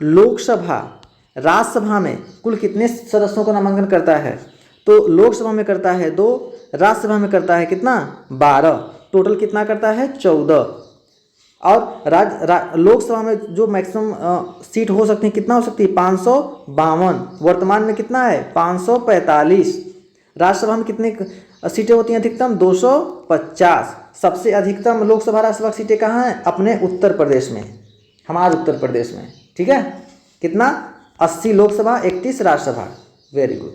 लोकसभा राज्यसभा में कुल कितने सदस्यों को नामांकन करता है? तो लोकसभा में करता है 2, राज्यसभा में करता है कितना? 12। टोटल कितना करता है? 14। और लोकसभा में जो मैक्सिमम सीट हो सकती है कितना हो सकती है? 552। वर्तमान में कितना है? 545। राज्यसभा में कितनी सीटें होती हैं अधिकतम? 250। सबसे अधिकतम लोकसभा राज्यसभा सीटें कहाँ हैं? अपने उत्तर प्रदेश में, हमारे उत्तर प्रदेश में। ठीक है, कितना? 80 लोकसभा, 31 राज्यसभा। Very good.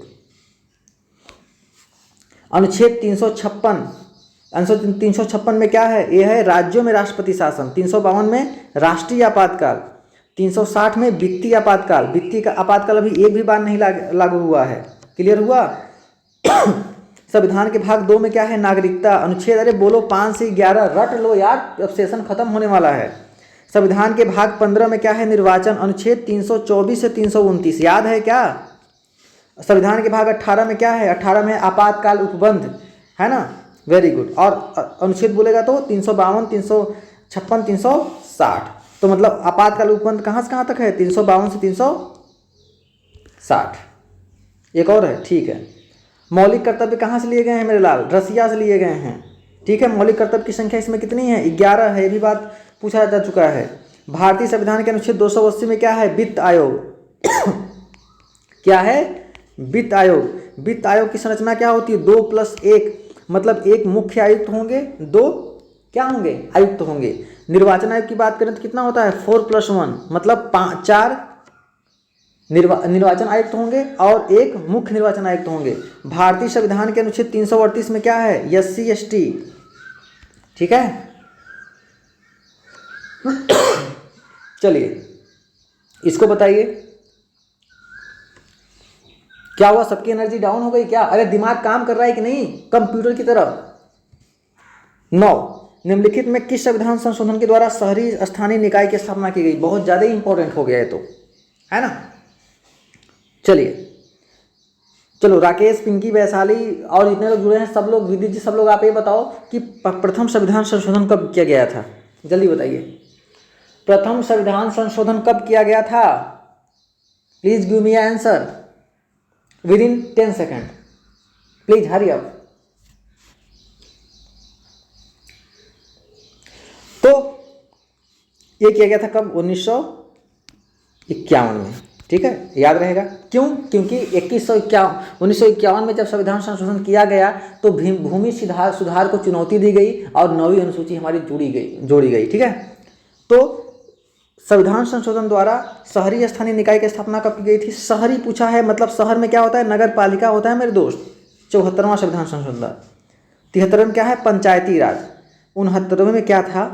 अनुच्छेद 356 में क्या है? ये है राज्यों में राष्ट्रपति शासन। 352 में राष्ट्रीय आपातकाल। 360 में वित्तीय आपातकाल। वित्तीय का आपातकाल अभी एक भी बार नहीं लागू हुआ है। क्लियर हुआ? संविधान के भाग 2 में क्या है? नागरिकता। अनुच्छेद, अरे बोलो 5 से 11 रट लो यार, अब सेशन खत्म होने वाला है। संविधान के भाग 15 में क्या है? निर्वाचन। अनुच्छेद 324 से 329 याद है क्या? संविधान के भाग 18 में क्या है? 18 में आपातकाल उपबंध, है ना। Very good. और अनुच्छेद बोलेगा तो 352, 356, 360। तो मतलब आपातकाल उपबंध कहाँ से कहाँ तक है? 352 से 360। एक और है, ठीक है। मौलिक कर्तव्य कहाँ से लिए गए हैं मेरे लाल? रसिया से लिए गए हैं। ठीक है, मौलिक कर्तव्य की संख्या इसमें कितनी है? 11 है। ये भी बात पूछा जा चुका है। भारतीय संविधान के अनुच्छेद 280 में क्या है? वित्त आयोग। क्या है? वित्त आयोग। वित्त आयोग की संरचना क्या होती है? 2+1, मतलब 1 मुख्य आयुक्त होंगे, 2 क्या होंगे? आयुक्त होंगे। निर्वाचन आयोग की बात करें तो कितना होता है? 4+1, मतलब 4 निर्वाचन आयुक्त होंगे और 1 मुख्य निर्वाचन आयुक्त होंगे। भारतीय संविधान के अनुच्छेद 338 में क्या है? SC ST। ठीक है, चलिए इसको बताइए, क्या हुआ? सबकी एनर्जी डाउन हो गई क्या? अरे दिमाग काम कर रहा है कि नहीं कंप्यूटर की तरह? 9, निम्नलिखित में किस संविधान संशोधन के द्वारा शहरी स्थानीय निकाय की स्थापना की गई? बहुत ज्यादा इंपॉर्टेंट हो गया है, तो है ना। चलिए, चलो राकेश, पिंकी, वैशाली और जितने लोग जुड़े हैं सब लोग, विदित जी, सब लोग आप ये बताओ कि प्रथम संविधान संशोधन कब किया गया था? जल्दी बताइए, प्रथम संविधान संशोधन कब किया गया था? Please give me answer. With in 10 second, please hurry up. तो ये किया गया था कब? 1951 में, ठीक है, याद रहेगा। क्यों? क्योंकि 1951 में जब संविधान संशोधन किया गया तो भूमि सुधार को चुनौती दी गई और 9वीं अनुसूची हमारी जोड़ी गई, ठीक है। तो संविधान संशोधन द्वारा शहरी स्थानीय निकाय की स्थापना कब की गई थी? शहरी पूछा है, मतलब शहर में क्या होता है? नगर पालिका होता है मेरे दोस्त। 74वां संविधान संशोधन। 73वें में क्या है? पंचायती राज। 69वें में क्या था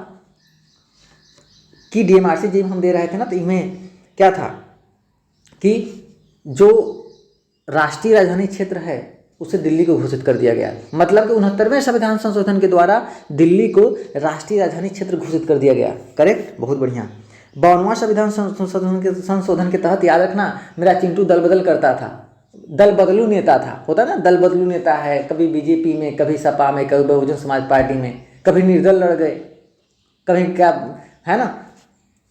कि डीएमआरसी जी हम दे रहे थे ना, तो इनमें क्या था कि जो राष्ट्रीय राजधानी क्षेत्र है उसे दिल्ली को घोषित कर दिया गया। मतलब कि 69वें संविधान संशोधन के द्वारा दिल्ली को राष्ट्रीय राजधानी क्षेत्र घोषित कर दिया गया। करेक्ट, बहुत बढ़िया। 52वां संविधान संशोधन के तहत, याद रखना, मेरा चिंटू दल बदल करता था, दल बदलू नेता था, होता ना, दल बदलू नेता है, कभी बीजेपी में, कभी सपा में, कभी बहुजन समाज पार्टी में, कभी निर्दल लड़ गए, कभी क्या, है ना।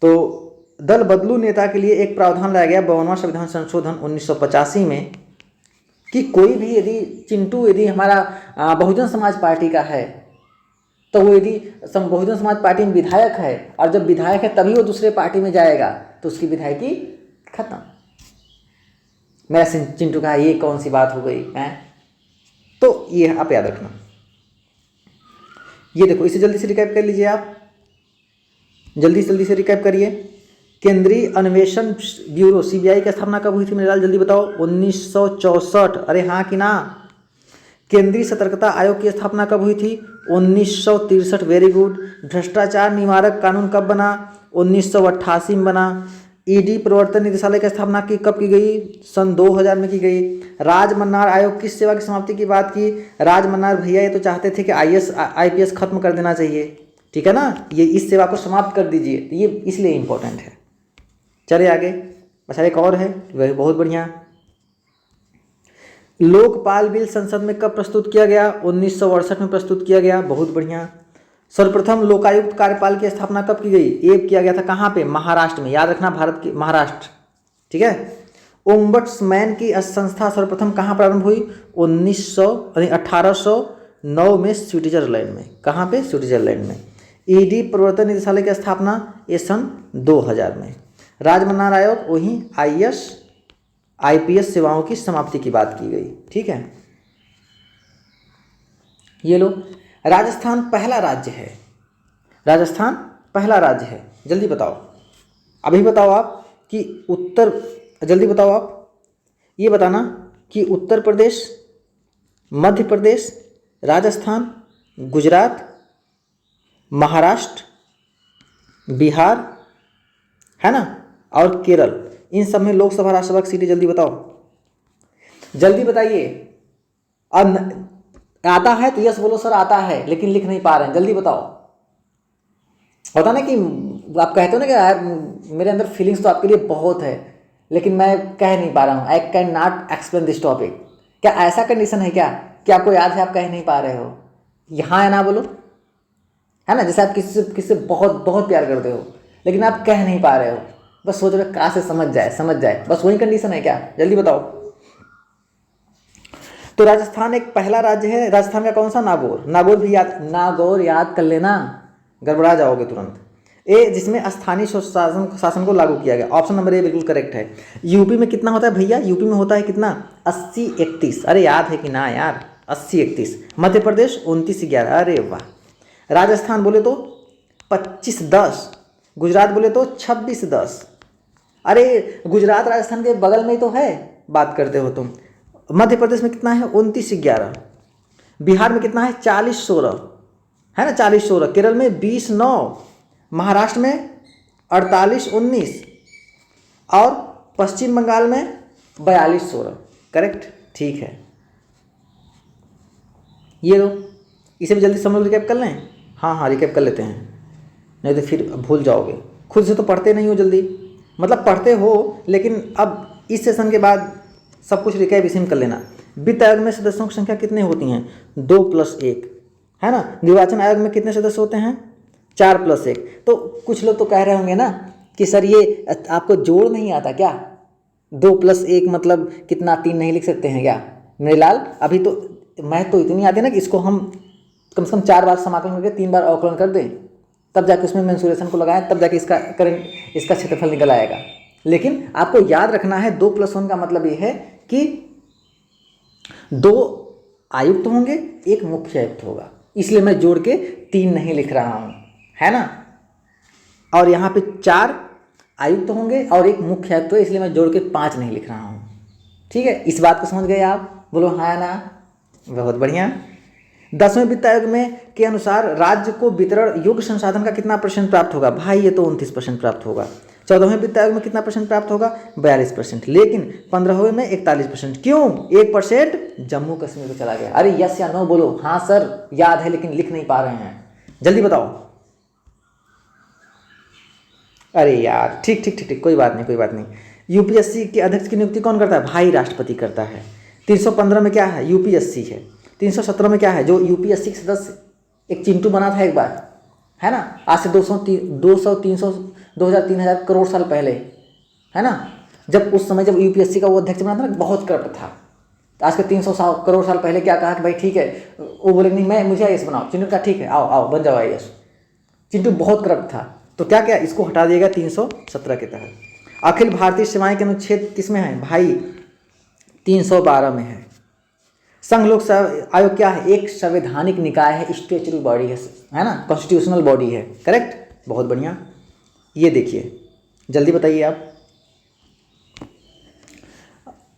तो दल बदलू नेता के लिए एक प्रावधान लाया गया 52वां संविधान संशोधन 1985 में कि कोई भी यदि चिंटू यदि हमारा बहुजन समाज पार्टी का है तो वो यदि बहुजन समाज पार्टी में विधायक है और जब विधायक है तभी वो दूसरे पार्टी में जाएगा तो उसकी विधायकी खत्म। मेरा चिंटू का ये कौन सी बात हो गई है? तो ये आप याद रखना। ये देखो, इसे जल्दी से रिकैप कर लीजिए आप, जल्दी से रिकैप करिए। केंद्रीय अन्वेषण ब्यूरो सीबीआई की स्थापना कब हुई थी मेरे लाल? जल्दी बताओ। 1964। अरे हाँ कि ना? केंद्रीय सतर्कता आयोग की स्थापना कब हुई थी? 1963। Very good. भ्रष्टाचार निवारक कानून कब बना? 1988 में बना। ईडी प्रवर्तन निदेशालय की स्थापना कब की गई? सन 2000 में की गई। राजमन्नार आयोग किस सेवा की समाप्ति की बात की? राजमन्नार भैया ये तो चाहते थे कि IPS खत्म कर देना चाहिए, ठीक है ना, ये इस सेवा को समाप्त कर दीजिए, तो ये इसलिए इम्पोर्टेंट है। चले आगे। अच्छा, एक और है, वह बहुत बढ़िया। लोकपाल बिल संसद में कब प्रस्तुत किया गया? 1968 में प्रस्तुत किया गया, बहुत बढ़िया। सर्वप्रथम लोकायुक्त कार्यपाल की स्थापना कब की गई? ये किया गया था कहाँ पे? महाराष्ट्र में, याद रखना, भारत के महाराष्ट्र, ठीक है। ओम्बड्समैन की संस्था सर्वप्रथम कहाँ प्रारंभ हुई? 1809 में स्विट्जरलैंड में। कहाँ पे? स्विट्जरलैंड में। ईडी प्रवर्तन निदेशालय की स्थापना ये सन 2000 में। राजमन्नार आयोग, वहीं IPS सेवाओं की समाप्ति की बात की गई, ठीक है। ये लो, राजस्थान पहला राज्य है, राजस्थान पहला राज्य है। जल्दी बताओ, अभी बताओ आप कि जल्दी बताओ आप, ये बताना कि उत्तर प्रदेश, मध्य प्रदेश, राजस्थान, गुजरात, महाराष्ट्र, बिहार, है ना, और केरल, इन सब में लोकसभा राज्यसभा की सीटें जल्दी बताओ, जल्दी बताइए। और आता है तो यस बोलो सर आता है, लेकिन लिख नहीं पा रहे हैं, जल्दी बताओ। होता ना कि आप कहते हो ना कि यार मेरे अंदर फीलिंग्स तो आपके लिए बहुत है लेकिन मैं कह नहीं पा रहा हूँ, I can not explain this topic. क्या ऐसा कंडीशन है क्या कि आपको याद है आप कह नहीं पा रहे हो? यहाँ है ना, बोलो, है ना। जैसे आप किसी से बहुत बहुत प्यार करते हो लेकिन आप कह नहीं पा रहे हो, बस सोच रहे कहाँ से समझ जाए, बस वही कंडीशन है क्या? जल्दी बताओ। तो राजस्थान एक पहला राज्य है। राजस्थान का कौन सा? नागौर भी नागौर याद कर लेना, गड़बड़ा जाओगे तुरंत। जिसमें स्थानीय शासन को लागू किया गया। ऑप्शन नंबर ए बिल्कुल करेक्ट है। यूपी में कितना होता है भैया? यूपी में होता है कितना? 80-31। अरे याद है कि ना यार? 80-31। मध्य प्रदेश 29-11। अरे वाह। राजस्थान बोले तो 25-10। गुजरात बोले तो 26-10। अरे गुजरात राजस्थान के बगल में ही तो है, बात करते हो तुम। मध्य प्रदेश में कितना है? 29-11। बिहार में कितना है? 40-16, है ना, 40-16। केरल में 20-9, महाराष्ट्र में 48-19 और पश्चिम बंगाल में 42-16। करेक्ट, ठीक है। ये लो, इसे भी जल्दी समझ रिकैप कर लें। हाँ रिकैप कर लेते हैं, नहीं तो फिर भूल जाओगे। खुद से तो पढ़ते नहीं हो जल्दी, मतलब पढ़ते हो लेकिन अब इस सेशन के बाद सब कुछ रिकैप इसी में कर लेना। वित्त आयोग में सदस्यों की संख्या कितनी होती हैं? 2+1, है ना। निर्वाचन आयोग में कितने सदस्य होते हैं? 4+1। तो कुछ लोग तो कह रहे होंगे ना कि सर ये आपको जोड़ नहीं आता क्या? 2+1 मतलब कितना, 3 नहीं लिख सकते हैं क्या मेरे लाल? अभी तो मैथ तो इतनी आती है ना कि इसको हम कम से कम 4 बार समाकलन करके 3 बार अवकलन कर दें, तब जाके उसमें मेंसुरेशन को लगाएं, तब जाके इसका करंट, इसका क्षेत्रफल निकल आएगा। लेकिन आपको याद रखना है 2+1 का मतलब ये है कि 2 आयुक्त होंगे, एक मुख्य आयुक्त होगा, इसलिए मैं जोड़ के 3 नहीं लिख रहा हूँ, है ना। और यहाँ पे 4 आयुक्त होंगे और एक मुख्य आयुक्त है, इसलिए मैं जोड़ के 5 नहीं लिख रहा हूँ। ठीक है, इस बात को समझ गए आप? बोलो हाँ ना, बहुत बढ़िया। 10वें वित्त आयोग में के अनुसार राज्य को वितरण योग्य संसाधन का कितना % प्राप्त होगा? भाई ये तो 29% प्राप्त होगा। 14वें वित्त आयोग में कितना % प्राप्त होगा? 42%। लेकिन 15वें में 41%। क्यों? 1% जम्मू कश्मीर को चला गया। अरे यस या नो बोलो। हाँ सर याद है लेकिन लिख नहीं पा रहे हैं, जल्दी बताओ। अरे यार ठीक ठीक ठीक ठीक, कोई बात नहीं कोई बात नहीं। यूपीएससी के अध्यक्ष की नियुक्ति कौन करता है? भाई राष्ट्रपति करता है। 315 में क्या है? यूपीएससी है। 317 में क्या है? जो यूपीएससी के सदस्य एक चिंटू बना था एक बार, है ना, आज से 200 300 2000 3000 करोड़ साल पहले, है ना, जब उस समय जब यूपीएससी का वो अध्यक्ष बना था ना, बहुत करप्ट था। आज के 300 करोड़ साल पहले क्या कहा कि भाई ठीक है, वो बोले नहीं मैं मुझे आईएएस बनाओ। चिंटू का ठीक है आओ आओ बन जाओ आईएएस। चिंटू बहुत करप्ट था, तो क्या क्या इसको हटा दिएगा 317 के तहत। अखिल भारतीय सेवाएं के अनुच्छेद किसमें है? भाई 312 में है। संघ लोक सेवा आयोग क्या है? एक संवैधानिक निकाय है, स्टेचुरी बॉडी है ना, कॉन्स्टिट्यूशनल बॉडी है। करेक्ट, बहुत बढ़िया। ये देखिए जल्दी बताइए आप,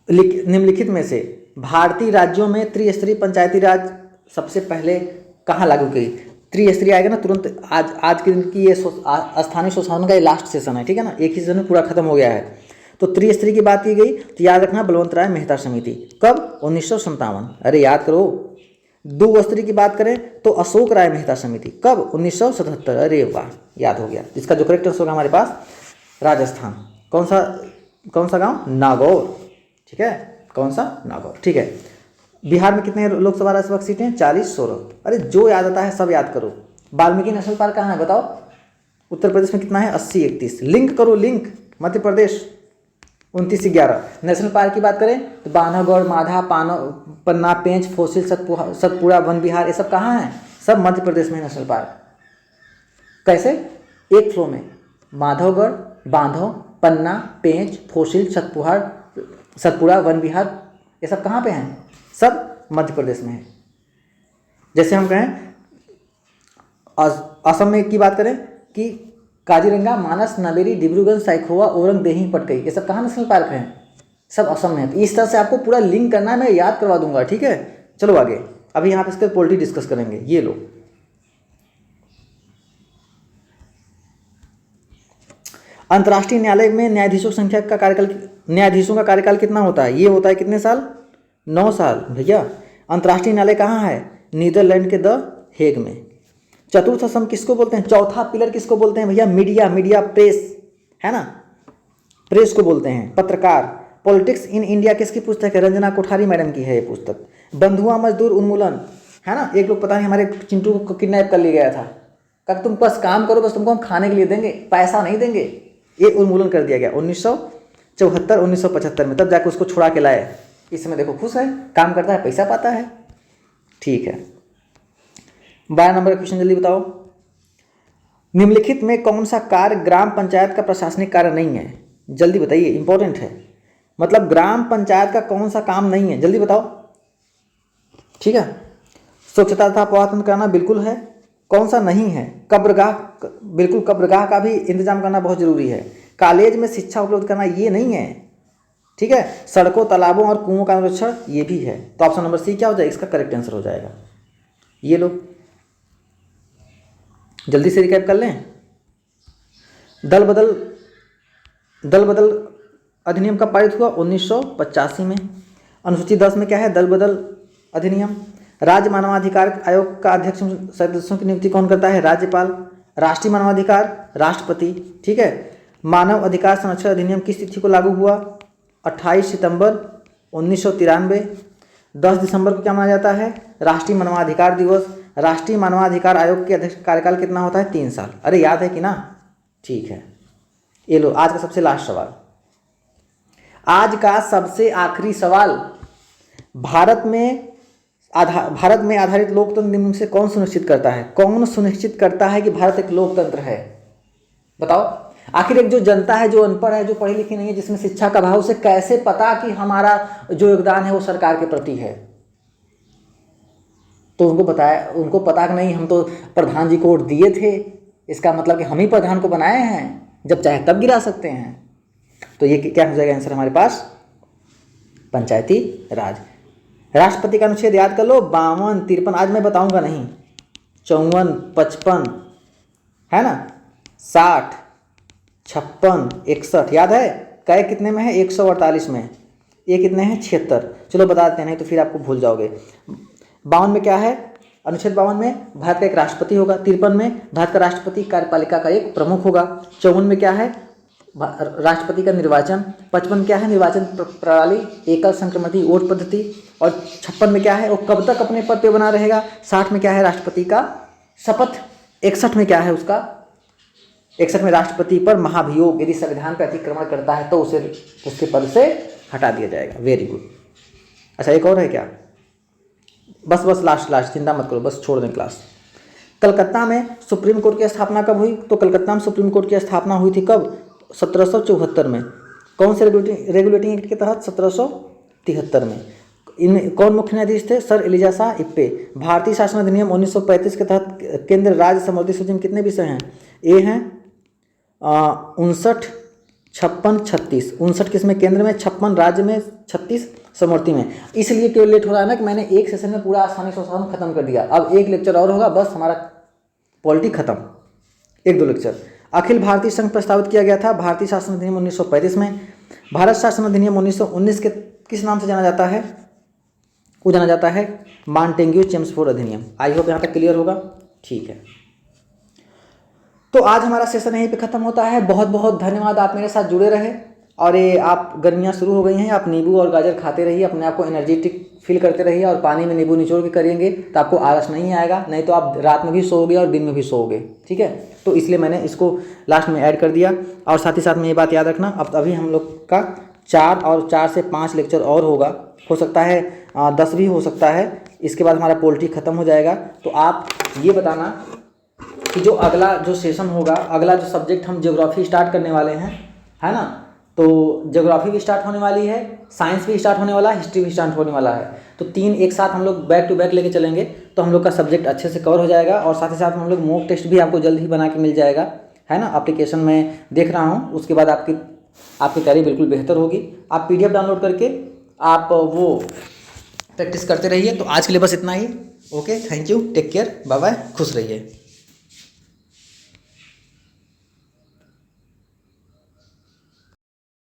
निम्नलिखित में से भारतीय राज्यों में त्रिस्तरीय पंचायती राज सबसे पहले कहाँ लागू की? त्रिस्तरीय आएगा ना तुरंत। आज के दिन की ये स्थानीय स्वशासन का ये लास्ट सेशन है, ठीक है ना, एक ही सेशन में पूरा खत्म हो गया है। तो त्रिस्तरीय की बात की गई तो याद रखना बलवंत राय मेहता समिति, कब? 1957। अरे याद करो। 2 स्तरीय की बात करें तो अशोक राय मेहता समिति, कब? 1977। अरे वाह याद हो गया। इसका जो करेक्ट आंसर होगा हमारे पास राजस्थान। कौन सा गांव? नागौर। ठीक है, कौन सा? नागौर। ठीक है। बिहार में कितने लोकसभा राज्यसभा सीटें? 40-16। अरे जो याद आता है सब याद करो। वाल्मीकि नेशनल पार्क कहाँ है बताओ? उत्तर प्रदेश में कितना है? 80-31। लिंक करो link. Madhya Pradesh 29-11। National park की बात करें तो बांधवगढ़, माधा, पन्ना, पेंच, फोसिल, सतपुड़ा, वन विहार, ये सब कहाँ हैं? सब मध्य प्रदेश में नेशनल पार्क। कैसे? एक फ्लो में। माधवगढ़, बांधव, पन्ना, पेंच, फोसिल, सतपुड़ा, वन विहार, ये सब कहाँ पे हैं? सब मध्य प्रदेश में है। जैसे हम कहें असम में की बात करें कि काजीरंगा, मानस, नामेरी, डिब्रूगढ़, साइखोवा, ओरंग, देही, पटकई, ये सब कहाँ नेशनल पार्क हैं? सब असम में है। तो इस तरह से आपको पूरा लिंक करना है, मैं याद करवा दूंगा। ठीक है, चलो आगे। अभी यहाँ पे इसके पॉलिटी डिस्कस करेंगे। ये लो, अंतर्राष्ट्रीय न्यायालय में न्यायाधीशों का कार्यकाल कितना होता है? ये होता है कितने साल? 9 साल। भैया अंतर्राष्ट्रीय न्यायालय कहाँ है? नीदरलैंड के द हेग में। चतुर्थ स्तंभ किसको बोलते हैं? चौथा पिलर किसको बोलते हैं भैया? मीडिया, प्रेस, है ना, प्रेस को बोलते हैं, पत्रकार। पॉलिटिक्स इन इंडिया किसकी पुस्तक है? रंजना कोठारी मैडम की है ये पुस्तक। बंधुआ मजदूर उन्मूलन, है ना, एक लोग पता नहीं हमारे चिंटू को किडनैप कर लिया गया था, कब तुम बस काम करो, बस तुमको हम खाने के लिए देंगे, पैसा नहीं देंगे। ये उन्मूलन कर दिया गया 1974 1975 में, तब जाकर उसको छुड़ा के लाए। इस समय देखो खुश है, काम करता है, पैसा पाता है। ठीक है, 12 नंबर का क्वेश्चन जल्दी बताओ। निम्नलिखित में कौन सा कार्य ग्राम पंचायत का प्रशासनिक कार्य नहीं है? जल्दी बताइए, इंपॉर्टेंट है। मतलब ग्राम पंचायत का कौन सा काम नहीं है, जल्दी बताओ। ठीक है, स्वच्छता तथा पौधारोपण करना बिल्कुल है। कौन सा नहीं है? कब्रगाह, बिल्कुल कब्रगाह का भी इंतजाम करना बहुत जरूरी है। कॉलेज में शिक्षा उपलब्ध करना ये नहीं है। ठीक है, सड़कों, तालाबों और कुओं का अनुरक्षण ये भी है। तो ऑप्शन नंबर सी क्या हो जाएगा? इसका करेक्ट आंसर हो जाएगा। ये लो जल्दी से रिकैप कर लें। दल बदल अधिनियम कब पारित हुआ? 1985 में। अनुसूची 10 में क्या है? दल बदल अधिनियम। राज्य मानवाधिकार आयोग का अध्यक्ष सदस्यों की नियुक्ति कौन करता है? राज्यपाल। राष्ट्रीय मानवाधिकार, राष्ट्रपति। ठीक है, मानव अधिकार संरक्षण अधिनियम किस तिथि को लागू हुआ? 28 सितंबर 1993। 10 दिसंबर को क्या माना जाता है? राष्ट्रीय मानवाधिकार दिवस। राष्ट्रीय मानवाधिकार आयोग के अध्यक्ष कार्यकाल कितना होता है? 3 साल। अरे याद है कि ना? ठीक है, ये लो आज का सबसे लास्ट सवाल। आज का सबसे आखिरी सवाल, भारत में आधारित लोकतंत्र निम्न से कौन सुनिश्चित करता है? कौन सुनिश्चित करता है कि भारत एक लोकतंत्र है? बताओ। आखिर एक जो जनता है, जो अनपढ़ है, जो पढ़ी लिखी नहीं है, जिसमें शिक्षा का अभाव, उसे कैसे पता कि हमारा जो योगदान है वो सरकार के प्रति है? तो उनको पता कि नहीं, हम तो प्रधान जी को वोट दिए थे, इसका मतलब कि हम ही प्रधान को बनाए हैं, जब चाहे तब गिरा सकते हैं। तो ये क्या हो जाएगा आंसर हमारे पास? पंचायती राज। राष्ट्रपति का अनुच्छेद याद कर लो, 52, 53, आज मैं बताऊंगा नहीं, 54, 55, है ना, 60, 56, 61 याद है? कै कितने में है? 148 में। ये कितने हैं? 76। चलो बता देते हैं, नहीं तो फिर आपको भूल जाओगे। 52 में क्या है? अनुच्छेद 52 में भारत का एक राष्ट्रपति होगा। 53 में भारत का राष्ट्रपति कार्यपालिका का एक प्रमुख होगा। 54 में क्या है? राष्ट्रपति का निर्वाचन। 55 क्या है? निर्वाचन प्रणाली, एकल संक्रमणीय वोट पद्धति। और 56 में क्या है? वो कब तक अपने पद पे बना रहेगा। 60 में क्या है? राष्ट्रपति का शपथ। 61 में क्या है उसका? 61 में राष्ट्रपति पर महाभियोग, यदि संविधान पर अतिक्रमण करता है तो उसे उसके पद से हटा दिया जाएगा। Very good. अच्छा, एक और है क्या? बस लास्ट, चिंता मत करो, बस छोड़ दें क्लास। कलकत्ता में सुप्रीम कोर्ट की स्थापना कब हुई? तो कलकत्ता में सुप्रीम कोर्ट की स्थापना हुई थी कब? 1774 में। कौन से रेगुलेटिंग एक्ट के तहत? 1773 में। इन कौन मुख्य न्यायाधीश थे? Sir Elijah Impey. भारतीय शासन अधिनियम 1935 के तहत केंद्र राज्य समवर्ती सूची में कितने विषय हैं? ए हैं 59, 56, 36। 59 किसमें? केंद्र में, 56 राज्य में, 36 समवर्ती में। इसलिए क्यों लेट हो रहा है ना कि मैंने एक सेशन में पूरा आसानी से खत्म कर दिया। अब एक लेक्चर और होगा, बस हमारा पॉलिटी खत्म। 1-2 लेक्चर। अखिल भारतीय संघ प्रस्तावित किया गया था भारतीय शासन अधिनियम 1935 में। भारत शासन अधिनियम 1919 के किस नाम से जाना जाता है? वो जाना जाता है मॉन्टेग्यू चेम्सफोर्ड अधिनियम। आई होप यहाँ तक क्लियर होगा। ठीक है, तो आज हमारा सेशन यहीं पे खत्म होता है। बहुत बहुत धन्यवाद, आप मेरे साथ जुड़े रहे। और ये आप गर्मियाँ शुरू हो गई हैं, आप नींबू और गाजर खाते रहिए, अपने आप को एनर्जेटिक फील करते रहिए, और पानी में नींबू निचोड़ के करेंगे तो आपको आलस नहीं आएगा, नहीं तो आप रात में भी सोओगे और दिन में भी सोओगे। ठीक है, तो इसलिए मैंने इसको लास्ट में ऐड कर दिया। और साथ ही साथ में ये बात याद रखना, अब अभी हम लोग का 4 से 5 लेक्चर और होगा, हो सकता है 10 भी हो सकता है। इसके बाद हमारा पोल्ट्री खत्म हो जाएगा। तो आप ये बताना कि जो अगला जो सेशन होगा, अगला जो सब्जेक्ट हम ज्योग्राफी स्टार्ट करने वाले हैं, है ना, तो ज्योग्राफी भी स्टार्ट होने वाली है, साइंस भी स्टार्ट होने वाला है, हिस्ट्री भी स्टार्ट होने वाला है। तो 3 एक साथ हम लोग बैक टू बैक लेके चलेंगे, तो हम लोग का सब्जेक्ट अच्छे से कवर हो जाएगा। और साथ ही साथ हम लोग मॉक टेस्ट भी आपको जल्द ही बना के मिल जाएगा, है ना। एप्लीकेशन में देख रहा हूँ, उसके बाद आपकी तैयारी बिल्कुल बेहतर होगी। आप PDF डाउनलोड करके आप वो प्रैक्टिस करते रहिए। तो आज के लिए बस इतना ही। Okay, thank you, take care, bye bye, खुश रहिए।